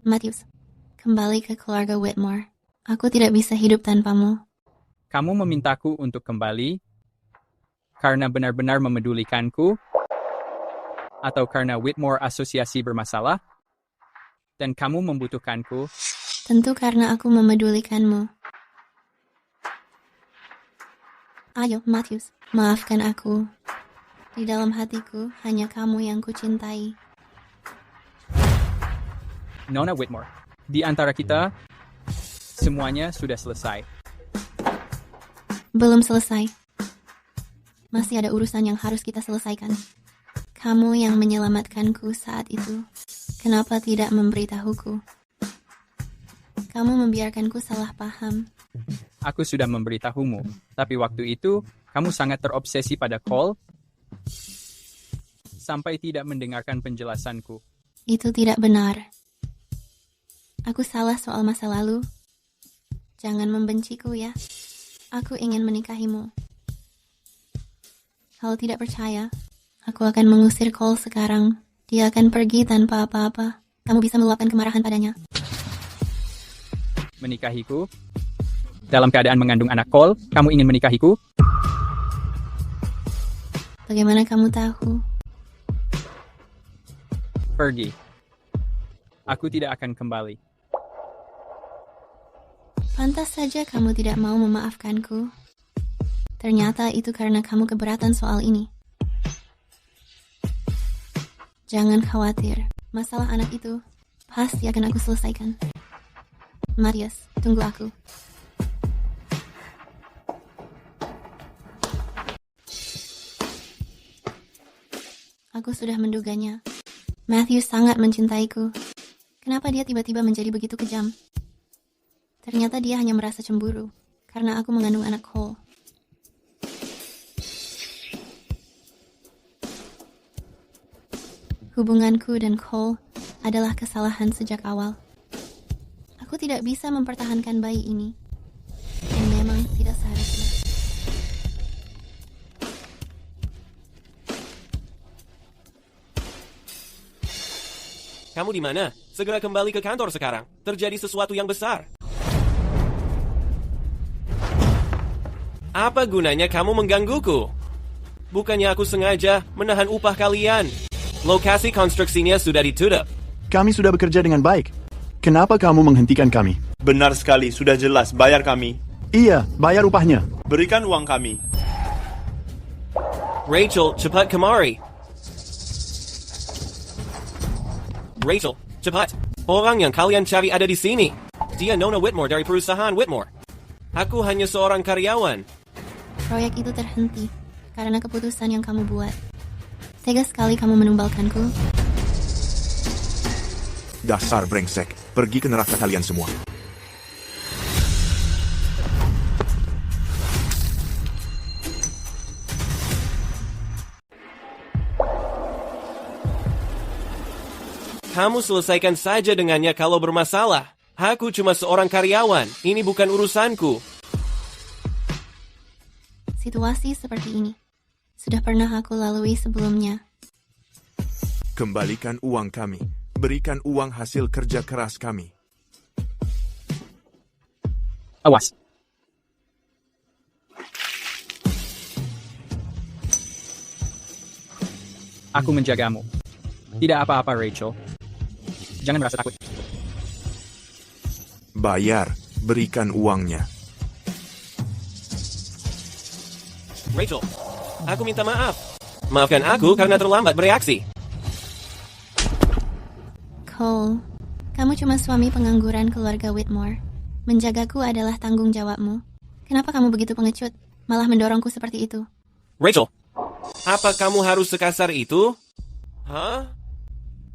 A: Matius, kembali ke keluarga Whitmore. Aku tidak bisa hidup tanpamu.
B: Kamu memintaku untuk kembali karena benar-benar memedulikanku, atau karena Whitmore Asosiasi bermasalah, dan kamu membutuhkanku?
A: Tentu karena aku memedulikanmu. Ayo, Matius, maafkan aku. Di dalam hatiku, hanya kamu yang kucintai.
B: Nona Whitmore, di antara kita, semuanya sudah selesai.
A: Belum selesai. Masih ada urusan yang harus kita selesaikan. Kamu yang menyelamatkanku saat itu. Kenapa tidak memberitahuku? Kamu membiarkanku salah paham.
B: Aku sudah memberitahumu, tapi waktu itu, kamu sangat terobsesi pada Cole, sampai tidak mendengarkan penjelasanku.
A: Itu tidak benar. Aku salah soal masa lalu. Jangan membenciku ya. Aku ingin menikahimu. Kalau tidak percaya, aku akan mengusir Cole sekarang. Dia akan pergi tanpa apa-apa. Kamu bisa meluapkan kemarahan padanya.
B: Menikahiku? Dalam keadaan mengandung anak Cole, kamu ingin menikahiku?
A: Bagaimana kamu tahu?
B: Pergi. Aku tidak akan kembali.
A: Pantas saja kamu tidak mau memaafkanku. Ternyata itu karena kamu keberatan soal ini. Jangan khawatir, masalah anak itu pasti akan aku selesaikan. Marius, tunggu aku. Aku sudah menduganya. Matthew sangat mencintaiku. Kenapa dia tiba-tiba menjadi begitu kejam? Ternyata dia hanya merasa cemburu karena aku mengandung anak Cole. Hubunganku dan Cole adalah kesalahan sejak awal. Aku tidak bisa mempertahankan bayi ini. Dan memang tidak seharusnya.
G: Kamu di mana? Segera kembali ke kantor sekarang. Terjadi sesuatu yang besar. Apa gunanya kamu menggangguku? Bukannya aku sengaja menahan upah kalian. Lokasi konstruksinya sudah ditutup.
O: Kami sudah bekerja dengan baik. Kenapa kamu menghentikan kami?
T: Benar sekali, sudah jelas. Bayar kami.
O: Iya, bayar upahnya.
T: Berikan uang kami.
G: Rachel, cepat kemari. Rachel, cepat. Orang yang kalian cari ada di sini. Dia Nona Whitmore dari perusahaan Whitmore. Aku hanya seorang karyawan.
A: Proyek itu terhenti karena keputusan yang kamu buat. Tega sekali kamu menumbalkanku.
Q: Dasar brengsek, pergi ke neraka kalian semua.
G: Kamu selesaikan saja dengannya kalau bermasalah. Aku cuma seorang karyawan, ini bukan urusanku.
A: Situasi seperti ini sudah pernah aku lalui sebelumnya.
Q: Kembalikan uang kami. Berikan uang hasil kerja keras kami.
B: Awas. Aku menjagamu. Tidak apa-apa, Rachel. Jangan merasa takut.
Q: Bayar. Berikan uangnya.
G: Rachel, aku minta maaf. Maafkan aku karena terlambat bereaksi.
A: Cole, kamu cuma suami pengangguran keluarga Whitmore. Menjagaku adalah tanggung jawabmu. Kenapa kamu begitu pengecut, malah mendorongku seperti itu?
G: Rachel, apa kamu harus sekasar itu? Hah?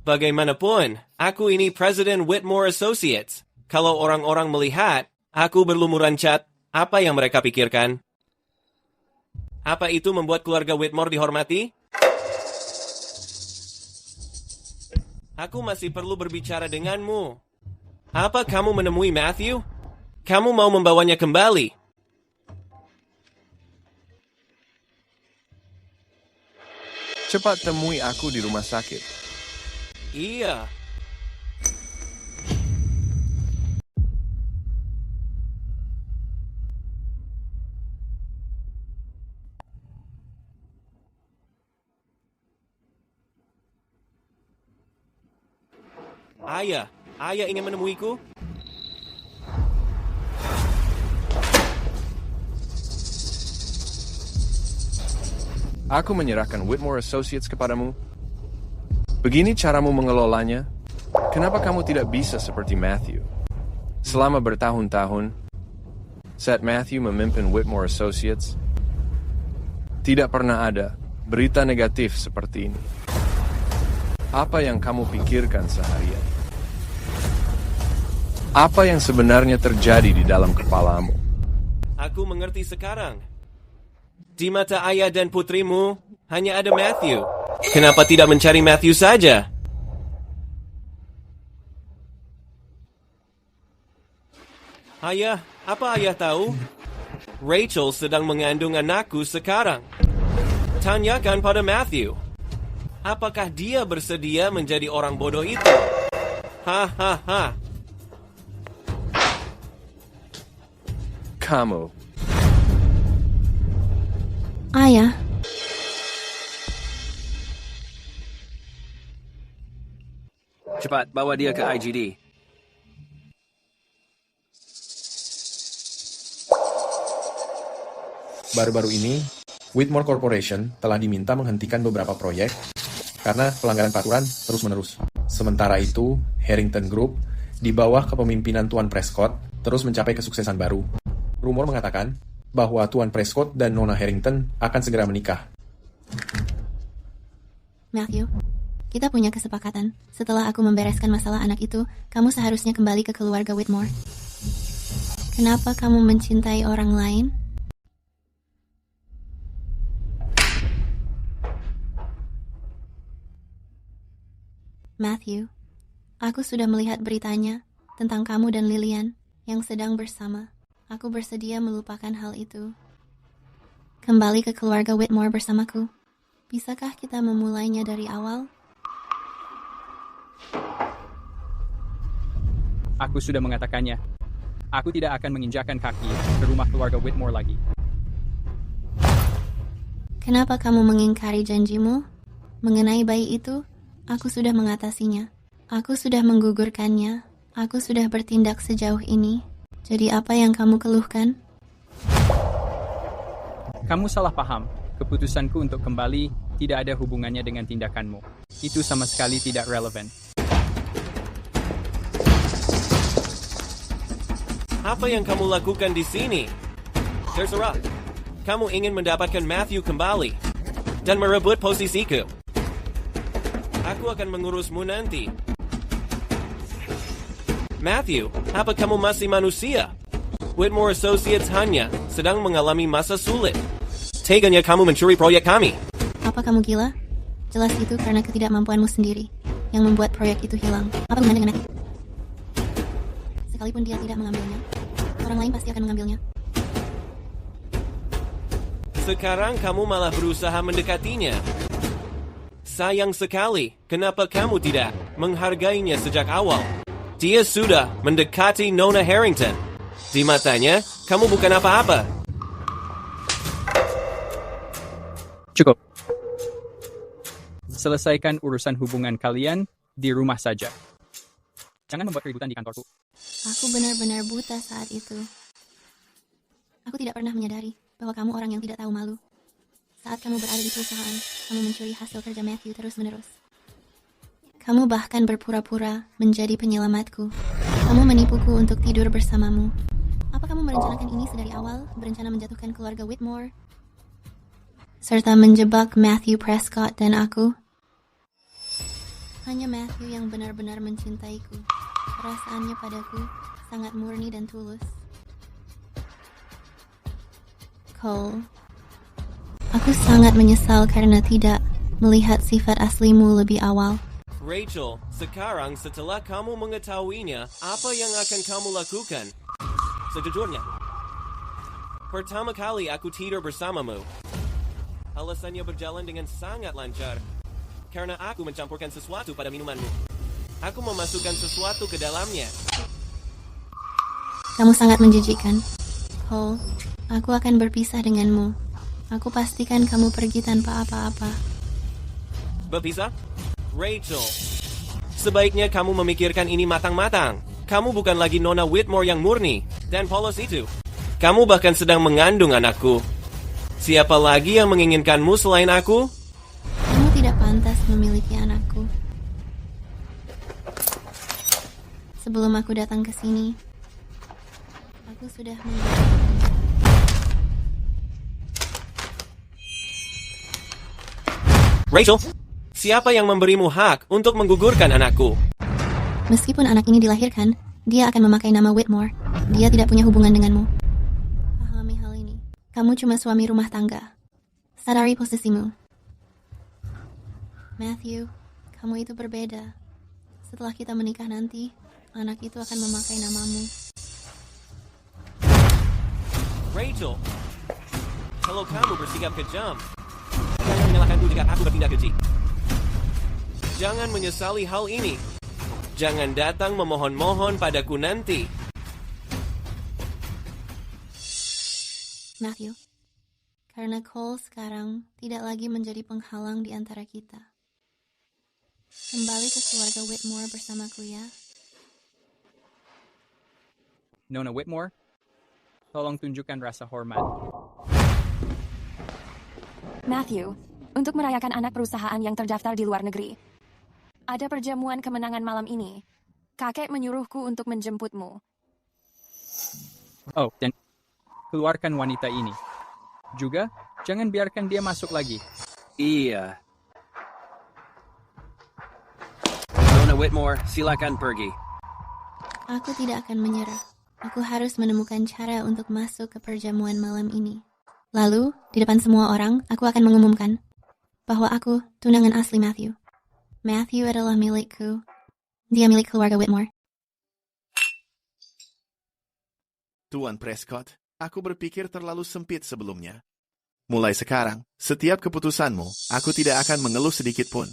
G: Bagaimanapun, aku ini Presiden Whitmore Associates. Kalau orang-orang melihat, aku berlumuran cat, apa yang mereka pikirkan? Apa itu membuat keluarga Whitmore dihormati? Aku masih perlu berbicara denganmu. Apa kamu menemui Matthew? Kamu mau membawanya kembali?
D: Cepat temui aku di rumah sakit.
G: Iya. Ayah ingin menemuiku?
D: Aku menyerahkan Whitmore Associates kepadamu. Begini caramu mengelolanya. Kenapa kamu tidak bisa seperti Matthew? Selama bertahun-tahun, saat Matthew memimpin Whitmore Associates, tidak pernah ada berita negatif seperti ini. Apa yang kamu pikirkan seharian? Apa yang sebenarnya terjadi di dalam kepalamu?
G: Aku mengerti sekarang. Di mata ayah dan putrimu, hanya ada Matthew. Kenapa tidak mencari Matthew saja? Ayah, apa ayah tahu? Rachel sedang mengandung anakku sekarang. Tanyakan pada Matthew. Apakah dia bersedia menjadi orang bodoh itu? Hahaha.
D: Kamu.
A: Ayah.
K: Cepat, bawa dia ke IGD.
R: Baru-baru ini, Whitmore Corporation telah diminta menghentikan beberapa proyek karena pelanggaran peraturan terus-menerus. Sementara itu, Harrington Group di bawah kepemimpinan Tuan Prescott terus mencapai kesuksesan baru. Rumor mengatakan bahwa Tuan Prescott dan Nona Harrington akan segera menikah.
A: Matthew, kita punya kesepakatan. Setelah aku membereskan masalah anak itu, kamu seharusnya kembali ke keluarga Whitmore. Kenapa kamu mencintai orang lain? Matthew, aku sudah melihat beritanya tentang kamu dan Lillian yang sedang bersama. Aku bersedia melupakan hal itu. Kembali ke keluarga Whitmore bersamaku. Bisakah kita memulainya dari awal?
B: Aku sudah mengatakannya. Aku tidak akan menginjakkan kaki ke rumah keluarga Whitmore lagi.
A: Kenapa kamu mengingkari janjimu? Mengenai bayi itu, aku sudah mengatasinya. Aku sudah menggugurkannya. Aku sudah bertindak sejauh ini. Jadi apa yang kamu keluhkan?
B: Kamu salah paham. Keputusanku untuk kembali tidak ada hubungannya dengan tindakanmu. Itu sama sekali tidak relevan.
G: Apa yang kamu lakukan di sini? Terserah. Kamu ingin mendapatkan Matthew kembali dan merebut posisiku. Aku akan mengurusmu nanti. Matthew, apa kamu masih manusia? Whitmore Associates hanya sedang mengalami masa sulit. Teganya kamu mencuri proyek kami.
A: Apa kamu gila? Jelas itu karena ketidakmampuanmu sendiri yang membuat proyek itu hilang. Apa hubungannya dengan Matthew? Sekalipun dia tidak mengambilnya, orang lain pasti akan mengambilnya.
G: Sekarang kamu malah berusaha mendekatinya. Sayang sekali, kenapa kamu tidak menghargainya sejak awal? Dia sudah mendekati Nona Harrington. Di matanya, kamu bukan apa-apa.
B: Cukup. Selesaikan urusan hubungan kalian di rumah saja. Jangan membuat keributan di kantorku.
A: Aku benar-benar buta saat itu. Aku tidak pernah menyadari bahwa kamu orang yang tidak tahu malu. Saat kamu berada di perusahaan, kamu mencuri hasil kerja Matthew terus-menerus. Kamu bahkan berpura-pura menjadi penyelamatku. Kamu menipuku untuk tidur bersamamu. Apa kamu merencanakan ini sedari awal, berencana menjatuhkan keluarga Whitmore, serta menjebak Matthew Prescott dan aku? Hanya Matthew yang benar-benar mencintaiku. Perasaannya padaku sangat murni dan tulus. Cole, aku sangat menyesal karena tidak melihat sifat aslimu lebih awal.
G: Rachel, sekarang setelah kamu mengetahuinya, apa yang akan kamu lakukan? Sejujurnya, pertama kali aku tidur bersamamu. Alasannya berjalan dengan sangat lancar. Karena aku mencampurkan sesuatu pada minumanmu. Aku memasukkan sesuatu ke dalamnya.
A: Kamu sangat menjijikkan. Cole, aku akan berpisah denganmu. Aku pastikan kamu pergi tanpa apa-apa.
G: Berpisah? Rachel, sebaiknya kamu memikirkan ini matang-matang. Kamu bukan lagi Nona Whitmore yang murni dan polos itu. Kamu bahkan sedang mengandung anakku. Siapa lagi yang menginginkanmu selain aku?
A: Kamu tidak pantas memiliki anakku. Sebelum aku datang ke sini, aku sudah
G: Rachel, siapa yang memberimu hak untuk menggugurkan anakku?
A: Meskipun anak ini dilahirkan, dia akan memakai nama Whitmore. Dia tidak punya hubungan denganmu. Pahami hal ini. Kamu cuma suami rumah tangga. Sadari posisimu. Matthew, kamu itu berbeda. Setelah kita menikah nanti, anak itu akan memakai namamu.
G: Rachel, kalau kamu bersikap kejam, jangan menyalahkanku jika aku bertindak keji. Jangan menyesali hal ini. Jangan datang memohon-mohon padaku nanti.
A: Matthew, karena Cole sekarang tidak lagi menjadi penghalang di antara kita. Kembali ke keluarga Whitmore bersamaku ya.
B: Nona Whitmore, tolong tunjukkan rasa hormat.
J: Matthew, untuk merayakan anak perusahaan yang terdaftar di luar negeri, ada perjamuan kemenangan malam ini. Kakek menyuruhku untuk menjemputmu.
B: Oh, dan keluarkan wanita ini. Juga, jangan biarkan dia masuk lagi.
K: Iya. Nona Whitmore, silakan pergi.
A: Aku tidak akan menyerah. Aku harus menemukan cara untuk masuk ke perjamuan malam ini. Lalu, di depan semua orang, aku akan mengumumkan bahwa aku tunangan asli Matthew. Matthew adalah milikku. Dia milik keluarga Whitmore.
Q: Tuan Prescott, aku berpikir terlalu sempit sebelumnya. Mulai sekarang, setiap keputusanmu, aku tidak akan mengeluh sedikit pun.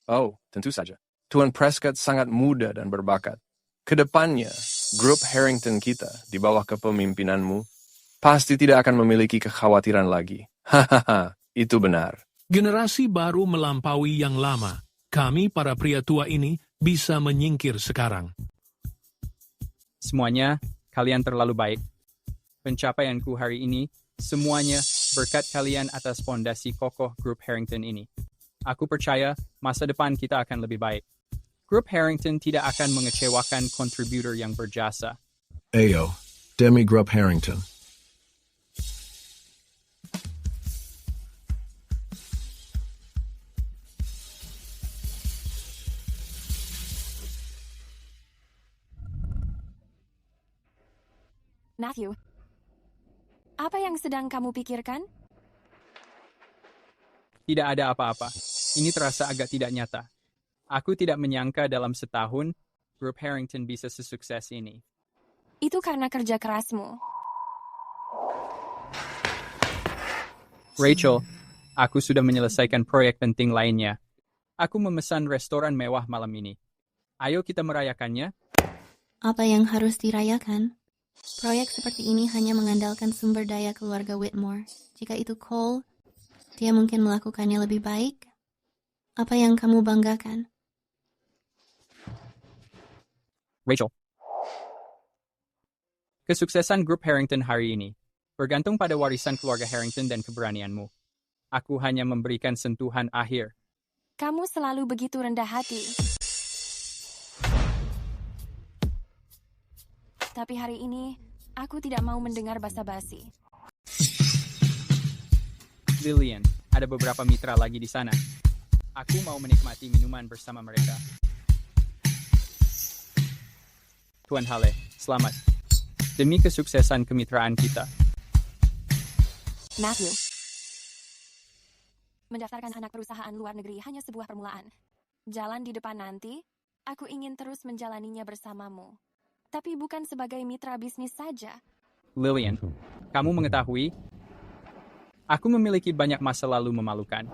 D: Oh, tentu saja. Tuan Prescott sangat muda dan berbakat. Kedepannya, grup Harrington kita di bawah kepemimpinanmu pasti tidak akan memiliki kekhawatiran lagi. Hahaha, itu benar.
U: Generasi baru melampaui yang lama. Kami, para pria tua ini, bisa menyingkir sekarang.
B: Semuanya, kalian terlalu baik. Pencapaianku hari ini, semuanya berkat kalian atas fondasi kokoh grup Harrington ini. Aku percaya masa depan kita akan lebih baik. Grup Harrington tidak akan mengecewakan kontributor yang berjasa.
P: Ayo, Demi Grup Harrington.
J: Matthew, apa yang sedang kamu pikirkan?
B: Tidak ada apa-apa. Ini terasa agak tidak nyata. Aku tidak menyangka dalam setahun, grup Harrington bisa sesukses ini.
J: Itu karena kerja kerasmu.
B: Rachel, aku sudah menyelesaikan proyek penting lainnya. Aku memesan restoran mewah malam ini. Ayo kita merayakannya.
A: Apa yang harus dirayakan? Proyek seperti ini hanya mengandalkan sumber daya keluarga Whitmore. Jika itu Cole, dia mungkin melakukannya lebih baik. Apa yang kamu banggakan?
B: Rachel. Kesuksesan grup Harrington hari ini bergantung pada warisan keluarga Harrington dan keberanianmu. Aku hanya memberikan sentuhan akhir.
J: Kamu selalu begitu rendah hati. Tapi hari ini, aku tidak mau mendengar basa-basi.
B: Lillian, ada beberapa mitra lagi di sana. Aku mau menikmati minuman bersama mereka. Tuan Hale, selamat. Demi kesuksesan kemitraan kita.
J: Matthew. Mendaftarkan anak perusahaan luar negeri hanya sebuah permulaan. Jalan di depan nanti, aku ingin terus menjalaninya bersamamu. Tapi bukan sebagai mitra bisnis saja.
B: Lillian, kamu mengetahui, aku memiliki banyak masa lalu memalukan.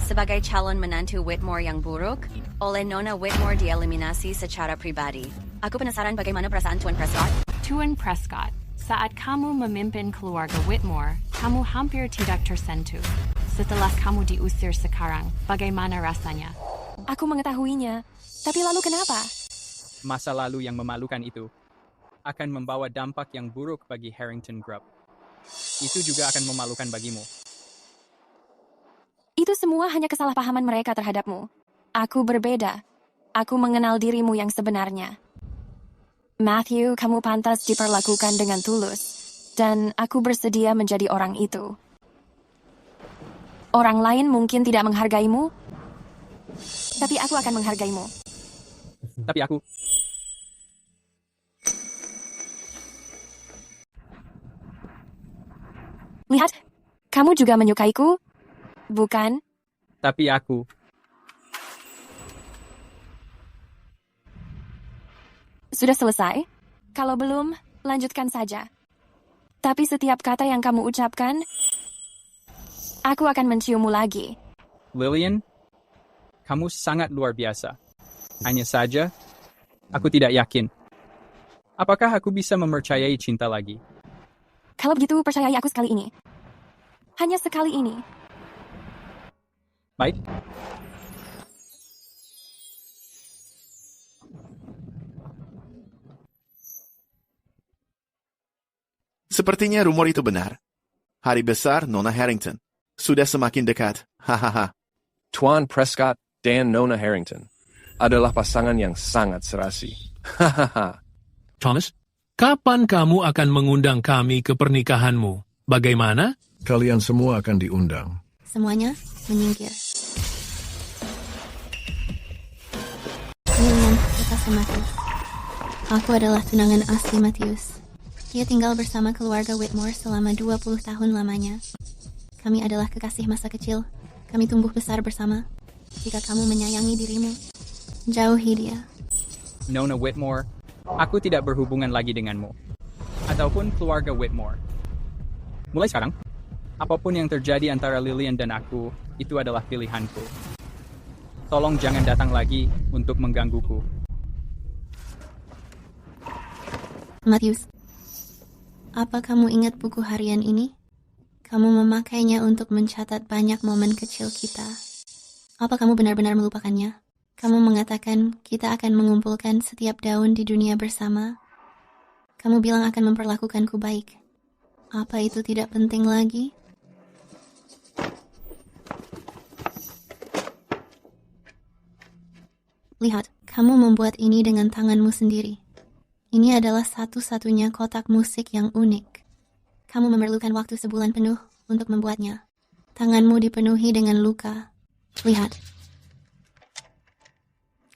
I: Sebagai calon menantu Whitmore yang buruk, oleh Nona Whitmore dieliminasi secara pribadi. Aku penasaran bagaimana perasaan Tuan Prescott.
V: Tuan Prescott, saat kamu memimpin keluarga Whitmore, kamu hampir tidak tersentuh. Setelah kamu diusir sekarang, bagaimana rasanya?
J: Aku mengetahuinya, tapi lalu kenapa?
B: Masa lalu yang memalukan itu akan membawa dampak yang buruk bagi Harrington Group. Itu juga akan memalukan bagimu.
J: Itu semua hanya kesalahpahaman mereka terhadapmu. Aku berbeda. Aku mengenal dirimu yang sebenarnya. Matthew, kamu pantas diperlakukan dengan tulus. Dan aku bersedia menjadi orang itu. Orang lain mungkin tidak menghargaimu, tapi aku akan menghargaimu.
B: Tapi aku...
J: Lihat, kamu juga menyukaiku, bukan?
B: Tapi aku...
J: Sudah selesai? Kalau belum, lanjutkan saja. Tapi setiap kata yang kamu ucapkan, aku akan menciummu lagi.
B: Lillian, kamu sangat luar biasa. Hanya saja, aku tidak yakin. Apakah aku bisa mempercayai cinta lagi?
J: Kalau begitu, percayai aku sekali ini. Hanya sekali ini.
B: Baik.
Q: Sepertinya rumor itu benar. Hari besar Nona Harrington sudah semakin dekat. Hahaha.
D: Tuan Prescott dan Nona Harrington adalah pasangan yang sangat serasi. Hahaha.
U: Thomas, kapan kamu akan mengundang kami ke pernikahanmu? Bagaimana?
P: Kalian semua akan diundang.
A: Semuanya menyingkir. Lillian berkata Matthews. Aku adalah tunangan asli Matthews. Dia tinggal bersama keluarga Whitmore selama 20 tahun lamanya. Kami adalah kekasih masa kecil. Kami tumbuh besar bersama. Jika kamu menyayangi dirimu, jauhi dia.
B: Nona Whitmore, aku tidak berhubungan lagi denganmu. Ataupun keluarga Whitmore. Mulai sekarang, apapun yang terjadi antara Lillian dan aku, itu adalah pilihanku. Tolong jangan datang lagi untuk menggangguku.
A: Matthews, apa kamu ingat buku harian ini? Kamu memakainya untuk mencatat banyak momen kecil kita. Apa kamu benar-benar melupakannya? Kamu mengatakan kita akan mengumpulkan setiap daun di dunia bersama. Kamu bilang akan memperlakukanku baik. Apa itu tidak penting lagi? Lihat, kamu membuat ini dengan tanganmu sendiri. Ini adalah satu-satunya kotak musik yang unik. Kamu memerlukan waktu sebulan penuh untuk membuatnya. Tanganmu dipenuhi dengan luka. Lihat.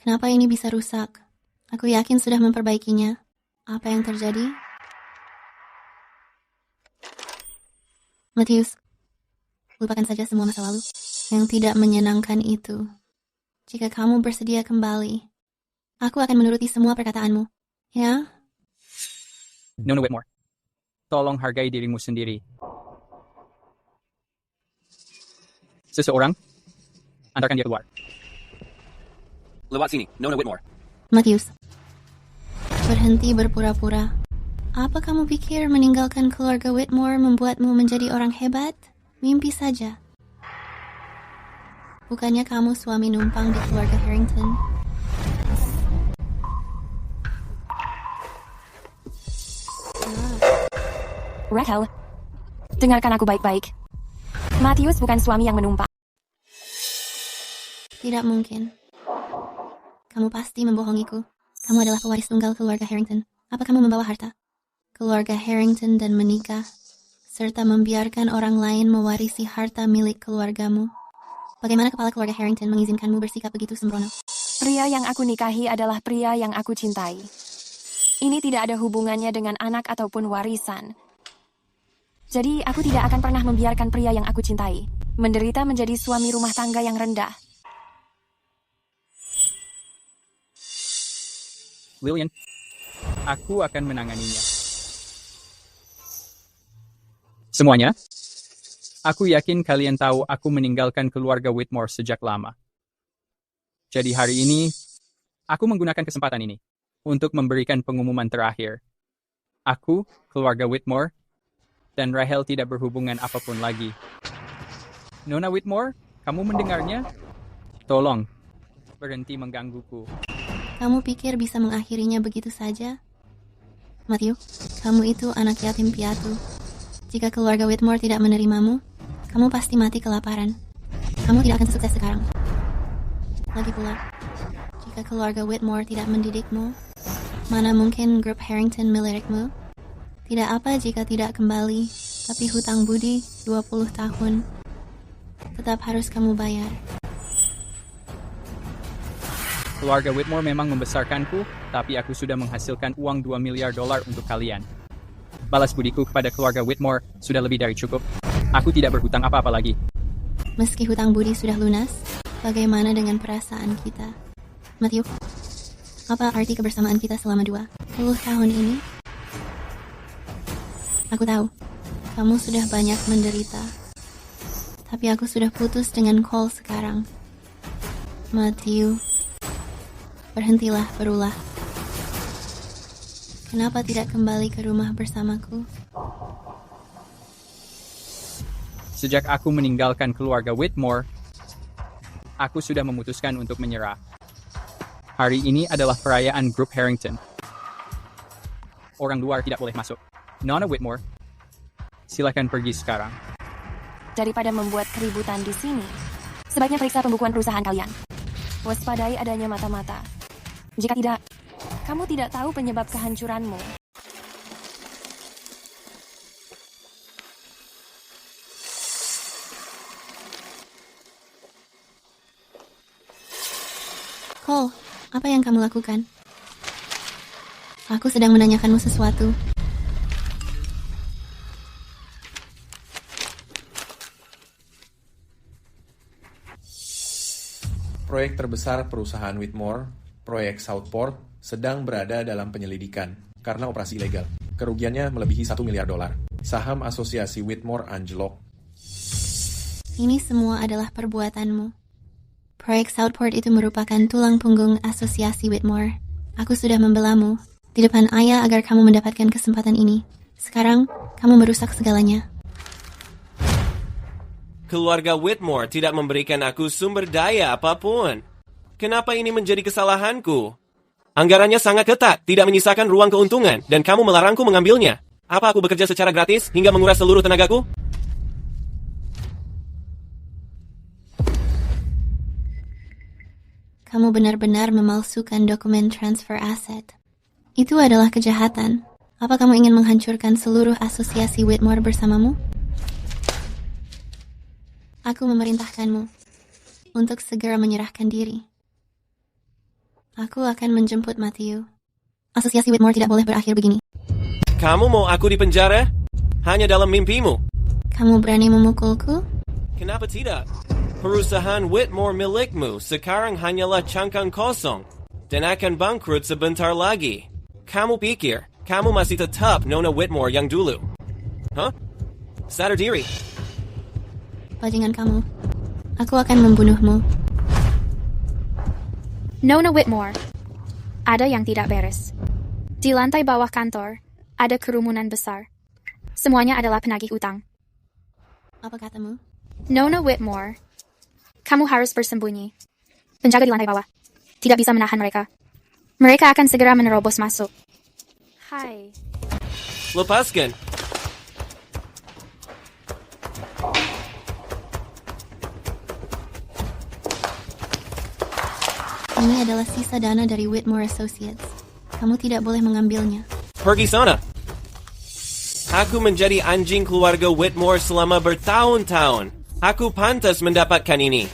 A: Kenapa ini bisa rusak? Aku yakin sudah memperbaikinya. Apa yang terjadi? Matthews, lupakan saja semua masa lalu yang tidak menyenangkan itu. Jika kamu bersedia kembali, aku akan menuruti semua perkataanmu. Ya?
B: Nona Whitmore, tolong hargai dirimu sendiri. Seseorang, antarkan dia keluar.
K: Lewat sini, Nona Whitmore.
A: Matthews, berhenti berpura-pura. Apa kamu pikir meninggalkan keluarga Whitmore membuatmu menjadi orang hebat? Mimpi saja. Bukannya kamu suami numpang di keluarga Harrington?
S: Rachel, dengarkan aku baik-baik. Matthews bukan suami yang menumpang.
A: Tidak mungkin. Kamu pasti membohongiku. Kamu adalah pewaris tunggal keluarga Harrington. Apa kamu membawa harta keluarga Harrington dan menikah, serta membiarkan orang lain mewarisi harta milik keluargamu? Bagaimana kepala keluarga Harrington mengizinkanmu bersikap begitu sembrono?
S: Pria yang aku nikahi adalah pria yang aku cintai. Ini tidak ada hubungannya dengan anak ataupun warisan. Jadi aku tidak akan pernah membiarkan pria yang aku cintai menderita menjadi suami rumah tangga yang rendah.
B: Lillian, aku akan menanganinya. Semuanya, aku yakin kalian tahu aku meninggalkan keluarga Whitmore sejak lama. Jadi hari ini, aku menggunakan kesempatan ini untuk memberikan pengumuman terakhir. Aku, keluarga Whitmore, dan Rachel tidak berhubungan apapun lagi. Nona Whitmore, kamu mendengarnya? Tolong, berhenti menggangguku.
A: Kamu pikir bisa mengakhirinya begitu saja? Matthew, kamu itu anak yatim piatu. Jika keluarga Whitmore tidak menerimamu, kamu pasti mati kelaparan. Kamu tidak akan sukses sekarang. Lagi pula, jika keluarga Whitmore tidak mendidikmu, mana mungkin grup Harrington milikmu? Tidak apa jika tidak kembali, tapi hutang budi 20 tahun tetap harus kamu bayar.
B: Keluarga Whitmore memang membesarkanku, tapi aku sudah menghasilkan uang $2 miliar untuk kalian. Balas budiku kepada keluarga Whitmore sudah lebih dari cukup. Aku tidak berhutang apa-apa lagi.
A: Meski hutang budi sudah lunas, bagaimana dengan perasaan kita? Matthew, apa arti kebersamaan kita selama 20 tahun ini? Aku tahu, kamu sudah banyak menderita. Tapi aku sudah putus dengan Cole sekarang. Matthew, berhentilah berulah. Kenapa tidak kembali ke rumah bersamaku?
B: Sejak aku meninggalkan keluarga Whitmore, aku sudah memutuskan untuk menyerah. Hari ini adalah perayaan grup Harrington. Orang luar tidak boleh masuk. Nona Whitmore, Silakan pergi sekarang.
J: Daripada membuat keributan di sini, sebaiknya periksa pembukuan perusahaan kalian. Waspadai adanya mata-mata. Jika tidak, kamu tidak tahu penyebab kehancuranmu.
A: Cole, apa yang kamu lakukan? Aku sedang menanyakanmu sesuatu.
R: Proyek terbesar perusahaan Whitmore, proyek Southport, sedang berada dalam penyelidikan karena operasi ilegal. Kerugiannya melebihi $1 miliar. Saham asosiasi Whitmore anjlok.
A: Ini semua adalah perbuatanmu. Proyek Southport itu merupakan tulang punggung asosiasi Whitmore. Aku sudah membelamu di depan ayah agar kamu mendapatkan kesempatan ini. Sekarang, kamu merusak segalanya.
G: Keluarga Whitmore tidak memberikan aku sumber daya apapun. Kenapa ini menjadi kesalahanku? Anggarannya sangat ketat, tidak menyisakan ruang keuntungan, dan kamu melarangku mengambilnya. Apa aku bekerja secara gratis hingga menguras seluruh tenagaku?
A: Kamu benar-benar memalsukan dokumen transfer aset. Itu adalah kejahatan. Apa kamu ingin menghancurkan seluruh asosiasi Whitmore bersamamu? Aku memerintahkanmu untuk segera menyerahkan diri. Aku akan menjemput Matthew. Asosiasi Whitmore tidak boleh berakhir begini.
G: Kamu mau aku di penjara? Hanya dalam mimpimu.
A: Kamu berani memukulku?
G: Kenapa tidak? Perusahaan Whitmore milikmu sekarang hanyalah cangkang kosong dan akan bangkrut sebentar lagi. Kamu pikir kamu masih tetap Nona Whitmore yang dulu? Hah? Sadar diri.
A: Bajingan kamu. Aku akan membunuhmu.
C: Nona Whitmore. Ada yang tidak beres. Di lantai bawah kantor, ada kerumunan besar. Semuanya adalah penagih utang.
A: Apa katamu?
C: Nona Whitmore, kamu harus bersembunyi. Penjaga di lantai bawah tidak bisa menahan mereka. Mereka akan segera menerobos masuk. Hai.
G: Lepaskan.
A: Ini adalah sisa dana dari Whitmore Associates. Kamu tidak boleh mengambilnya.
G: Pergi sana. Aku menjadi anjing keluarga Whitmore selama bertahun-tahun. Aku pantas mendapatkan ini.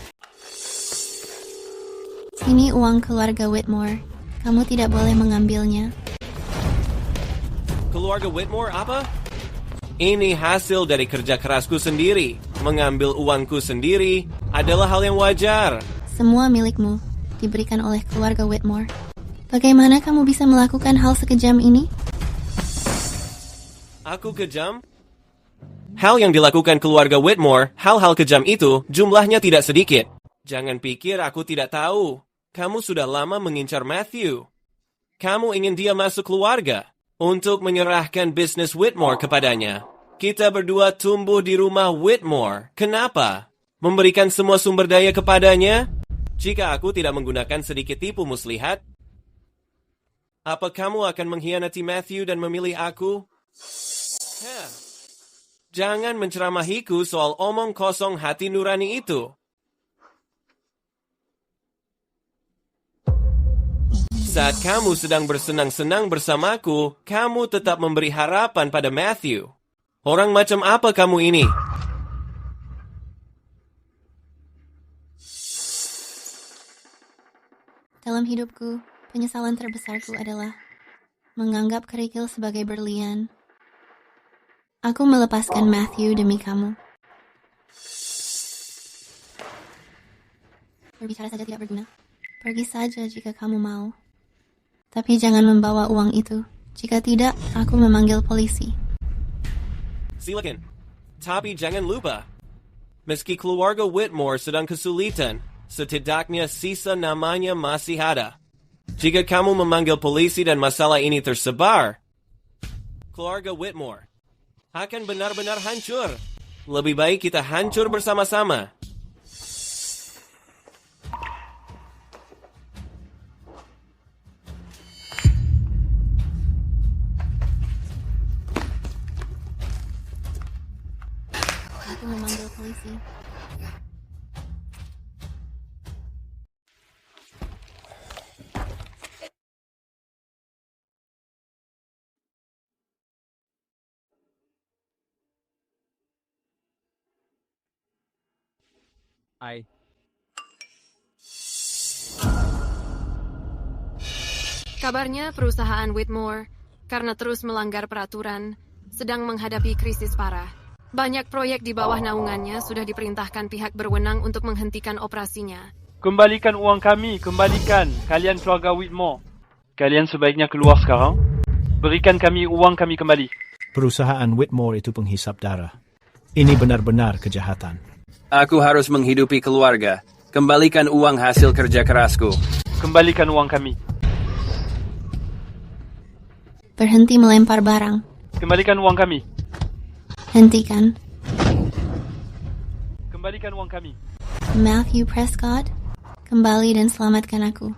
A: Ini uang keluarga Whitmore. Kamu tidak boleh mengambilnya.
G: Keluarga Whitmore apa? Ini hasil dari kerja kerasku sendiri. Mengambil uangku sendiri adalah hal yang wajar.
A: Semua milikmu diberikan oleh keluarga Whitmore. Bagaimana kamu bisa melakukan hal sekejam ini?
G: Aku kejam? Hal yang dilakukan keluarga Whitmore, hal-hal kejam itu, jumlahnya tidak sedikit. Jangan pikir aku tidak tahu. Kamu sudah lama mengincar Matthew. Kamu ingin dia masuk keluarga untuk menyerahkan bisnis Whitmore kepadanya. Kita berdua tumbuh di rumah Whitmore. Kenapa? Memberikan semua sumber daya kepadanya? Jika aku tidak menggunakan sedikit tipu muslihat, apa kamu akan mengkhianati Matthew dan memilih aku? Jangan menceramahiku soal omong kosong hati nurani itu. Saat kamu sedang bersenang-senang bersamaku, kamu tetap memberi harapan pada Matthew. Orang macam apa kamu ini?
A: Dalam hidupku, penyesalan terbesarku adalah menganggap kerikil sebagai berlian. Aku melepaskan Matthew demi kamu. Berbicara saja tidak berguna. Pergi saja jika kamu mau. Tapi jangan membawa uang itu. Jika tidak, aku memanggil polisi.
G: Silakan. Tapi jangan lupa, meski keluarga Whitmore sedang kesulitan, setidaknya sisa namanya masih ada. Jika kamu memanggil polisi dan masalah ini tersebar, keluarga Whitmore akan benar-benar hancur. Lebih baik kita hancur bersama-sama.
A: polisi.
J: Kabarnya perusahaan Whitmore, karena terus melanggar peraturan, sedang menghadapi krisis parah. Banyak proyek di bawah naungannya sudah diperintahkan pihak berwenang untuk menghentikan operasinya.
M: Kembalikan uang kami, kembalikan. Kalian keluarga Whitmore. Kalian sebaiknya keluar sekarang. Berikan kami uang kami kembali.
N: Perusahaan Whitmore itu penghisap darah. Ini benar-benar kejahatan.
K: Aku harus menghidupi keluarga. Kembalikan uang hasil kerja kerasku.
M: Kembalikan uang kami.
A: Berhenti melempar barang.
M: Kembalikan uang kami.
A: Hentikan.
M: Kembalikan uang kami.
A: Matthew Prescott, kembali dan selamatkan aku.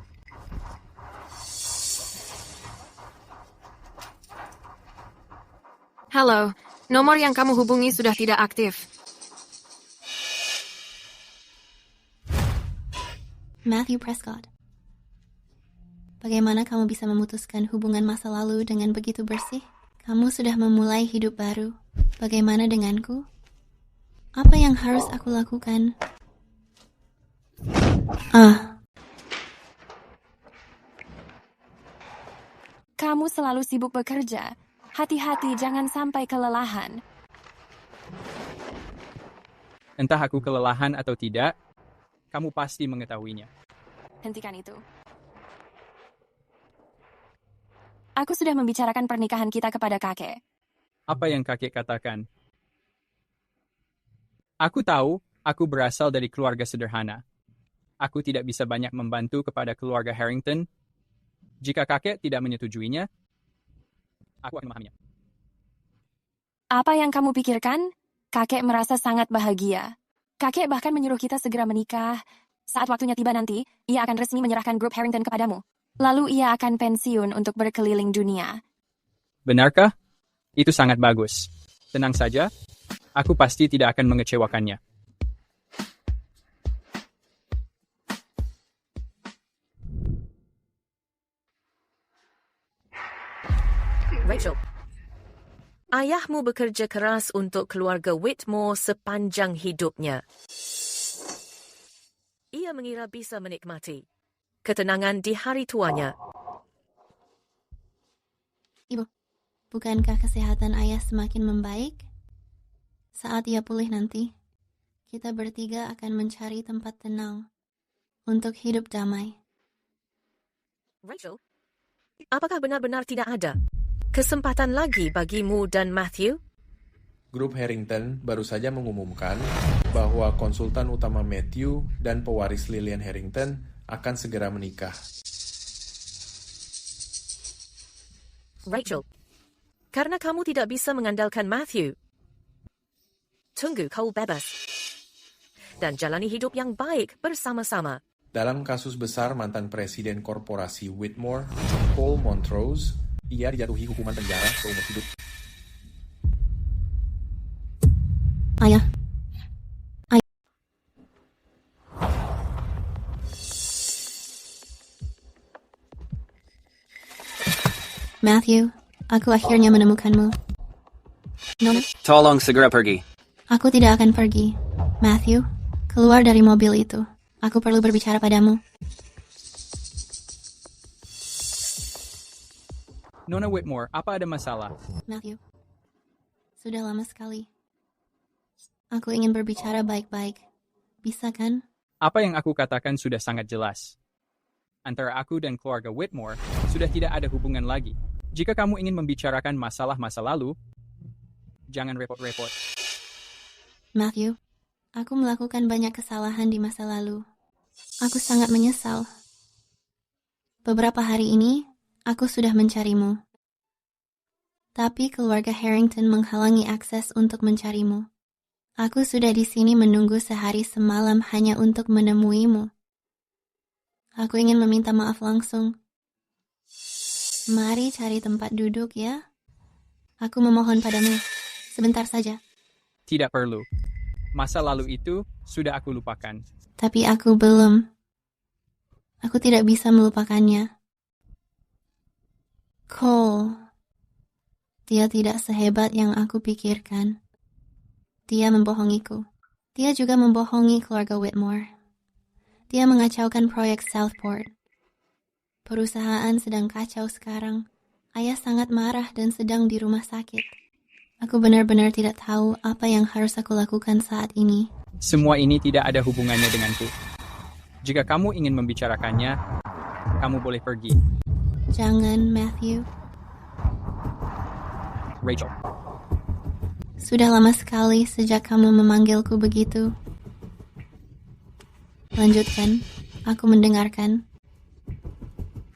J: Halo, nomor yang kamu hubungi sudah tidak aktif.
A: Matthew Prescott. Bagaimana kamu bisa memutuskan hubungan masa lalu dengan begitu bersih? Kamu sudah memulai hidup baru. Bagaimana denganku? Apa yang harus aku lakukan?
S: Kamu selalu sibuk bekerja. Hati-hati jangan sampai kelelahan.
B: Entah aku kelelahan atau tidak, kamu pasti mengetahuinya.
S: Hentikan itu. Aku sudah membicarakan pernikahan kita kepada kakek.
B: Apa yang kakek katakan? Aku tahu, aku berasal dari keluarga sederhana. Aku tidak bisa banyak membantu kepada keluarga Harrington. Jika kakek tidak menyetujuinya, aku akan memahaminya.
S: Apa yang kamu pikirkan? Kakek merasa sangat bahagia. Kakek bahkan menyuruh kita segera menikah. Saat waktunya tiba nanti, ia akan resmi menyerahkan grup Harrington kepadamu. Lalu ia akan pensiun untuk berkeliling dunia.
B: Benarkah? Itu sangat bagus. Tenang saja, aku pasti tidak akan mengecewakannya.
E: Rachel, ayahmu bekerja keras untuk keluarga Whitmore sepanjang hidupnya. Ia mengira bisa menikmati ketenangan di hari tuanya.
A: Ibu, bukankah kesehatan ayah semakin membaik? Saat ia pulih nanti, kita bertiga akan mencari tempat tenang untuk hidup damai.
E: Rachel, apakah benar-benar tidak ada kesempatan lagi bagimu dan Matthew?
R: Grup Harrington baru saja mengumumkan bahwa konsultan utama Matthew dan pewaris Lillian Harrington akan segera menikah.
E: Rachel, karena kamu tidak bisa mengandalkan Matthew, tunggu kau bebas dan jalani hidup yang baik bersama-sama.
R: Dalam kasus besar mantan presiden korporasi Whitmore, Paul Montrose, ia dijatuhi hukuman penjara seumur hidup.
A: Ayah. Matthew, aku akhirnya menemukanmu. Nona,
K: Tolong segera pergi.
A: aku tidak akan pergi. Matthew, keluar dari mobil itu. Aku perlu berbicara padamu.
B: Nona Whitmore, apa ada masalah?
A: Matthew, sudah lama sekali. Aku ingin berbicara baik-baik. Bisa kan?
B: Apa yang aku katakan sudah sangat jelas. Antara aku dan keluarga Whitmore sudah tidak ada hubungan lagi. Jika kamu ingin membicarakan masalah masa lalu, jangan repot-repot.
A: Matthew, aku melakukan banyak kesalahan di masa lalu. Aku sangat menyesal. Beberapa hari ini, aku sudah mencarimu. Tapi keluarga Harrington menghalangi akses untuk mencarimu. Aku sudah di sini menunggu sehari semalam hanya untuk menemuimu. Aku ingin meminta maaf langsung. Mari cari tempat duduk ya. Aku memohon padamu. Sebentar saja.
B: Tidak perlu. Masa lalu itu sudah aku lupakan.
A: Tapi aku belum. Aku tidak bisa melupakannya. Cole. Dia tidak sehebat yang aku pikirkan. Dia membohongiku. Dia juga membohongi keluarga Whitmore. Dia mengacaukan proyek Southport. Perusahaan sedang kacau sekarang. Ayah sangat marah dan sedang di rumah sakit. Aku benar-benar tidak tahu apa yang harus aku lakukan saat ini.
B: Semua ini tidak ada hubungannya denganku. Jika kamu ingin membicarakannya, kamu boleh pergi.
A: Jangan, Matthew.
B: Rachel.
A: Sudah lama sekali sejak kamu memanggilku begitu. Lanjutkan. Aku mendengarkan.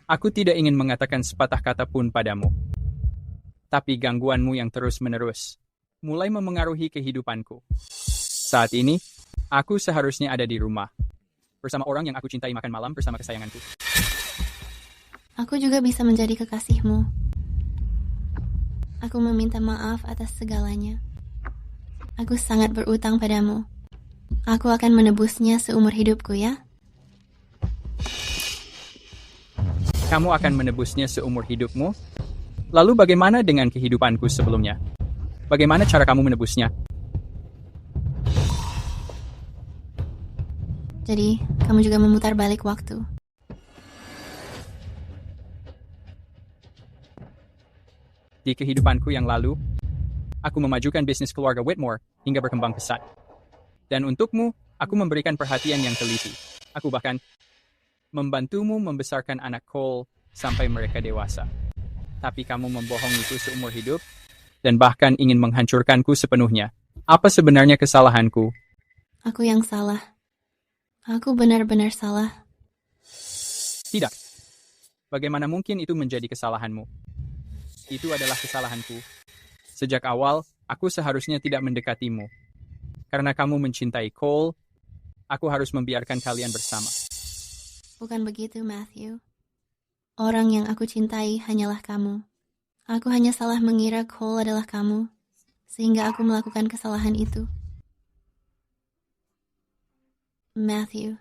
B: Aku tidak ingin mengatakan sepatah kata pun padamu. Tapi gangguanmu yang terus-menerus mulai memengaruhi kehidupanku. Saat ini, aku seharusnya ada di rumah. Bersama orang yang aku cintai makan malam bersama kesayanganku.
A: Aku juga bisa menjadi kekasihmu. Aku meminta maaf atas segalanya. Aku sangat berutang padamu. Aku akan menebusnya seumur hidupku, ya?
B: Kamu akan menebusnya seumur hidupmu? Lalu bagaimana dengan kehidupanku sebelumnya? Bagaimana cara kamu menebusnya?
A: Jadi, kamu juga memutar balik waktu.
B: Di kehidupanku yang lalu, aku memajukan bisnis keluarga Whitmore hingga berkembang pesat. Dan untukmu, aku memberikan perhatian yang teliti. Aku bahkan membantumu membesarkan anak Cole sampai mereka dewasa. Tapi kamu membohongiku seumur hidup dan bahkan ingin menghancurkanku sepenuhnya. Apa sebenarnya kesalahanku?
A: Aku yang salah. Aku benar-benar salah.
B: Tidak. Bagaimana mungkin itu menjadi kesalahanmu? Itu adalah kesalahanku. Sejak awal, aku seharusnya tidak mendekatimu. Karena kamu mencintai Cole, aku harus membiarkan kalian bersama.
A: Bukan begitu, Matthew. Orang yang aku cintai hanyalah kamu. Aku hanya salah mengira Cole adalah kamu, sehingga aku melakukan kesalahan itu. Matthew,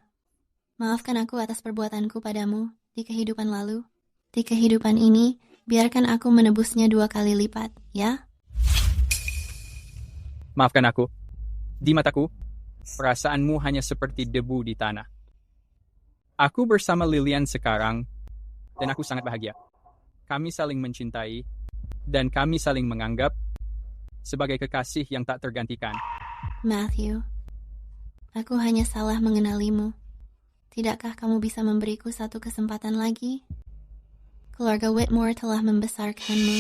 A: maafkan aku atas perbuatanku padamu di kehidupan lalu. Di kehidupan ini, biarkan aku menebusnya 2 kali lipat, ya?
B: Maafkan aku. Di mataku, perasaanmu hanya seperti debu di tanah. Aku bersama Lillian sekarang, dan aku sangat bahagia. Kami saling mencintai, dan kami saling menganggap sebagai kekasih yang tak tergantikan.
A: Matthew, aku hanya salah mengenalimu. Tidakkah kamu bisa memberiku satu kesempatan lagi? Keluarga Whitmore telah membesarkanmu.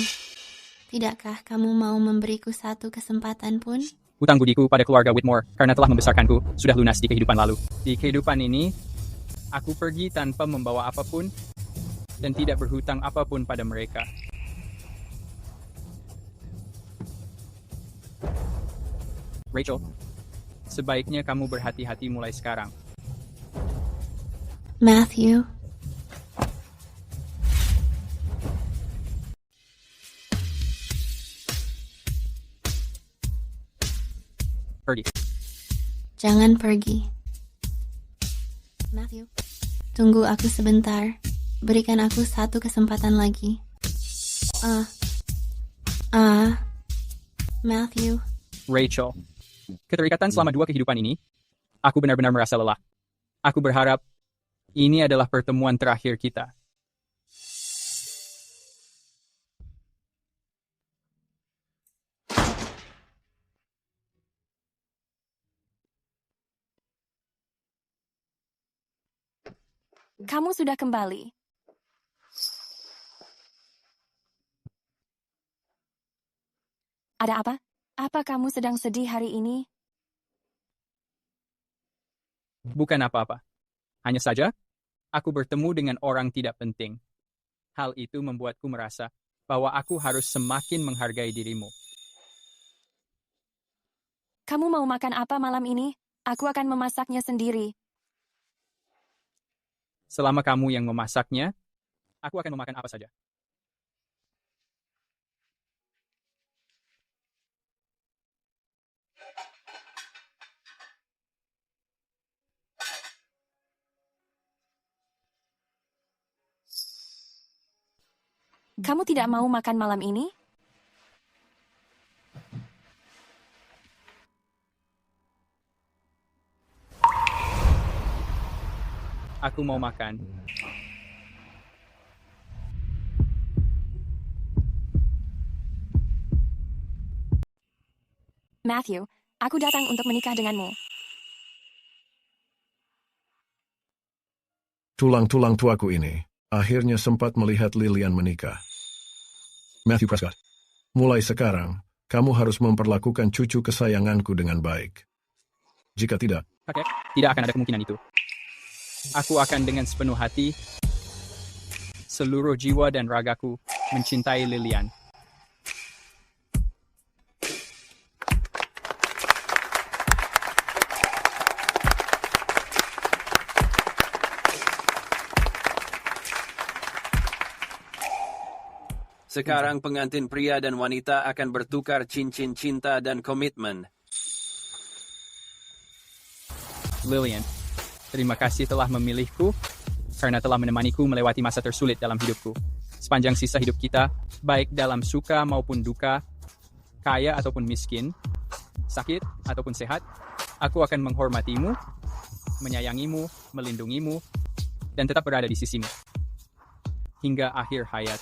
A: Tidakkah kamu mau memberiku satu kesempatan pun?
B: Hutang budiku pada keluarga Whitmore karena telah membesarkanku sudah lunas di kehidupan lalu. Di kehidupan ini, aku pergi tanpa membawa apapun dan tidak berhutang apapun pada mereka. Rachel, sebaiknya kamu berhati-hati mulai sekarang.
A: Matthew.
B: Pergi.
A: Jangan pergi. Matthew, tunggu aku sebentar. Berikan aku satu kesempatan lagi. Matthew.
B: Rachel, keterikatan selama 2 kehidupan ini, aku benar-benar merasa lelah. Aku berharap ini adalah pertemuan terakhir kita.
S: Kamu sudah kembali. Ada apa? Apa kamu sedang sedih hari ini?
B: Bukan apa-apa. Hanya saja, aku bertemu dengan orang tidak penting. Hal itu membuatku merasa bahwa aku harus semakin menghargai dirimu.
S: Kamu mau makan apa malam ini? Aku akan memasaknya sendiri.
B: Selama kamu yang memasaknya, aku akan memakan apa saja.
S: Kamu tidak mau makan malam ini?
B: Aku mau makan.
S: Matthew, aku datang untuk menikah denganmu.
P: Tulang-tulang tuaku ini akhirnya sempat melihat Lillian menikah. Matthew Prescott, mulai sekarang, kamu harus memperlakukan cucu kesayanganku dengan baik. Jika tidak,
B: Kakek, tidak akan ada kemungkinan itu. Aku akan dengan sepenuh hati, seluruh jiwa dan ragaku mencintai Lillian.
K: Sekarang pengantin pria dan wanita akan bertukar cincin cinta dan komitmen.
B: Lillian, terima kasih telah memilihku, karena telah menemaniku melewati masa tersulit dalam hidupku. Sepanjang sisa hidup kita, baik dalam suka maupun duka, kaya ataupun miskin, sakit ataupun sehat, aku akan menghormatimu, menyayangimu, melindungimu, dan tetap berada di sisimu. Hingga akhir hayat.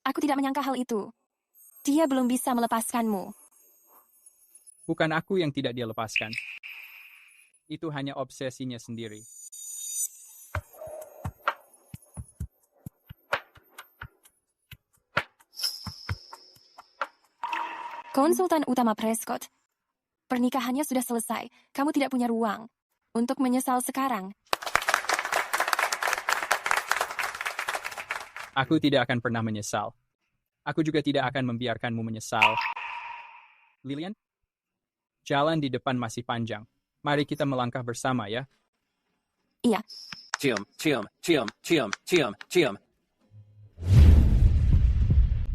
S: Aku tidak menyangka hal itu. Dia belum bisa melepaskanmu.
B: Bukan aku yang tidak dia lepaskan. Itu hanya obsesinya sendiri.
S: Konsultan utama Prescott. Pernikahannya sudah selesai. Kamu tidak punya ruang untuk menyesal sekarang.
B: Aku tidak akan pernah menyesal. Aku juga tidak akan membiarkanmu menyesal. Lillian, jalan di depan masih panjang. Mari kita melangkah bersama ya.
S: Iya.
K: Cium, cium, cium, cium, cium, cium.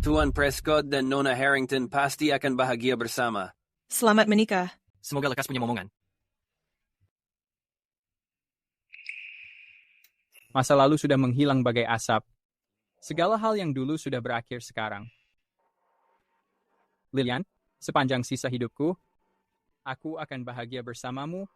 K: Tuan Prescott dan Nona Harrington pasti akan bahagia bersama.
F: Selamat menikah.
G: Semoga lekas punya momongan.
B: Masa lalu sudah menghilang bagai asap. Segala hal yang dulu sudah berakhir sekarang. Lillian, sepanjang sisa hidupku, aku akan bahagia bersamamu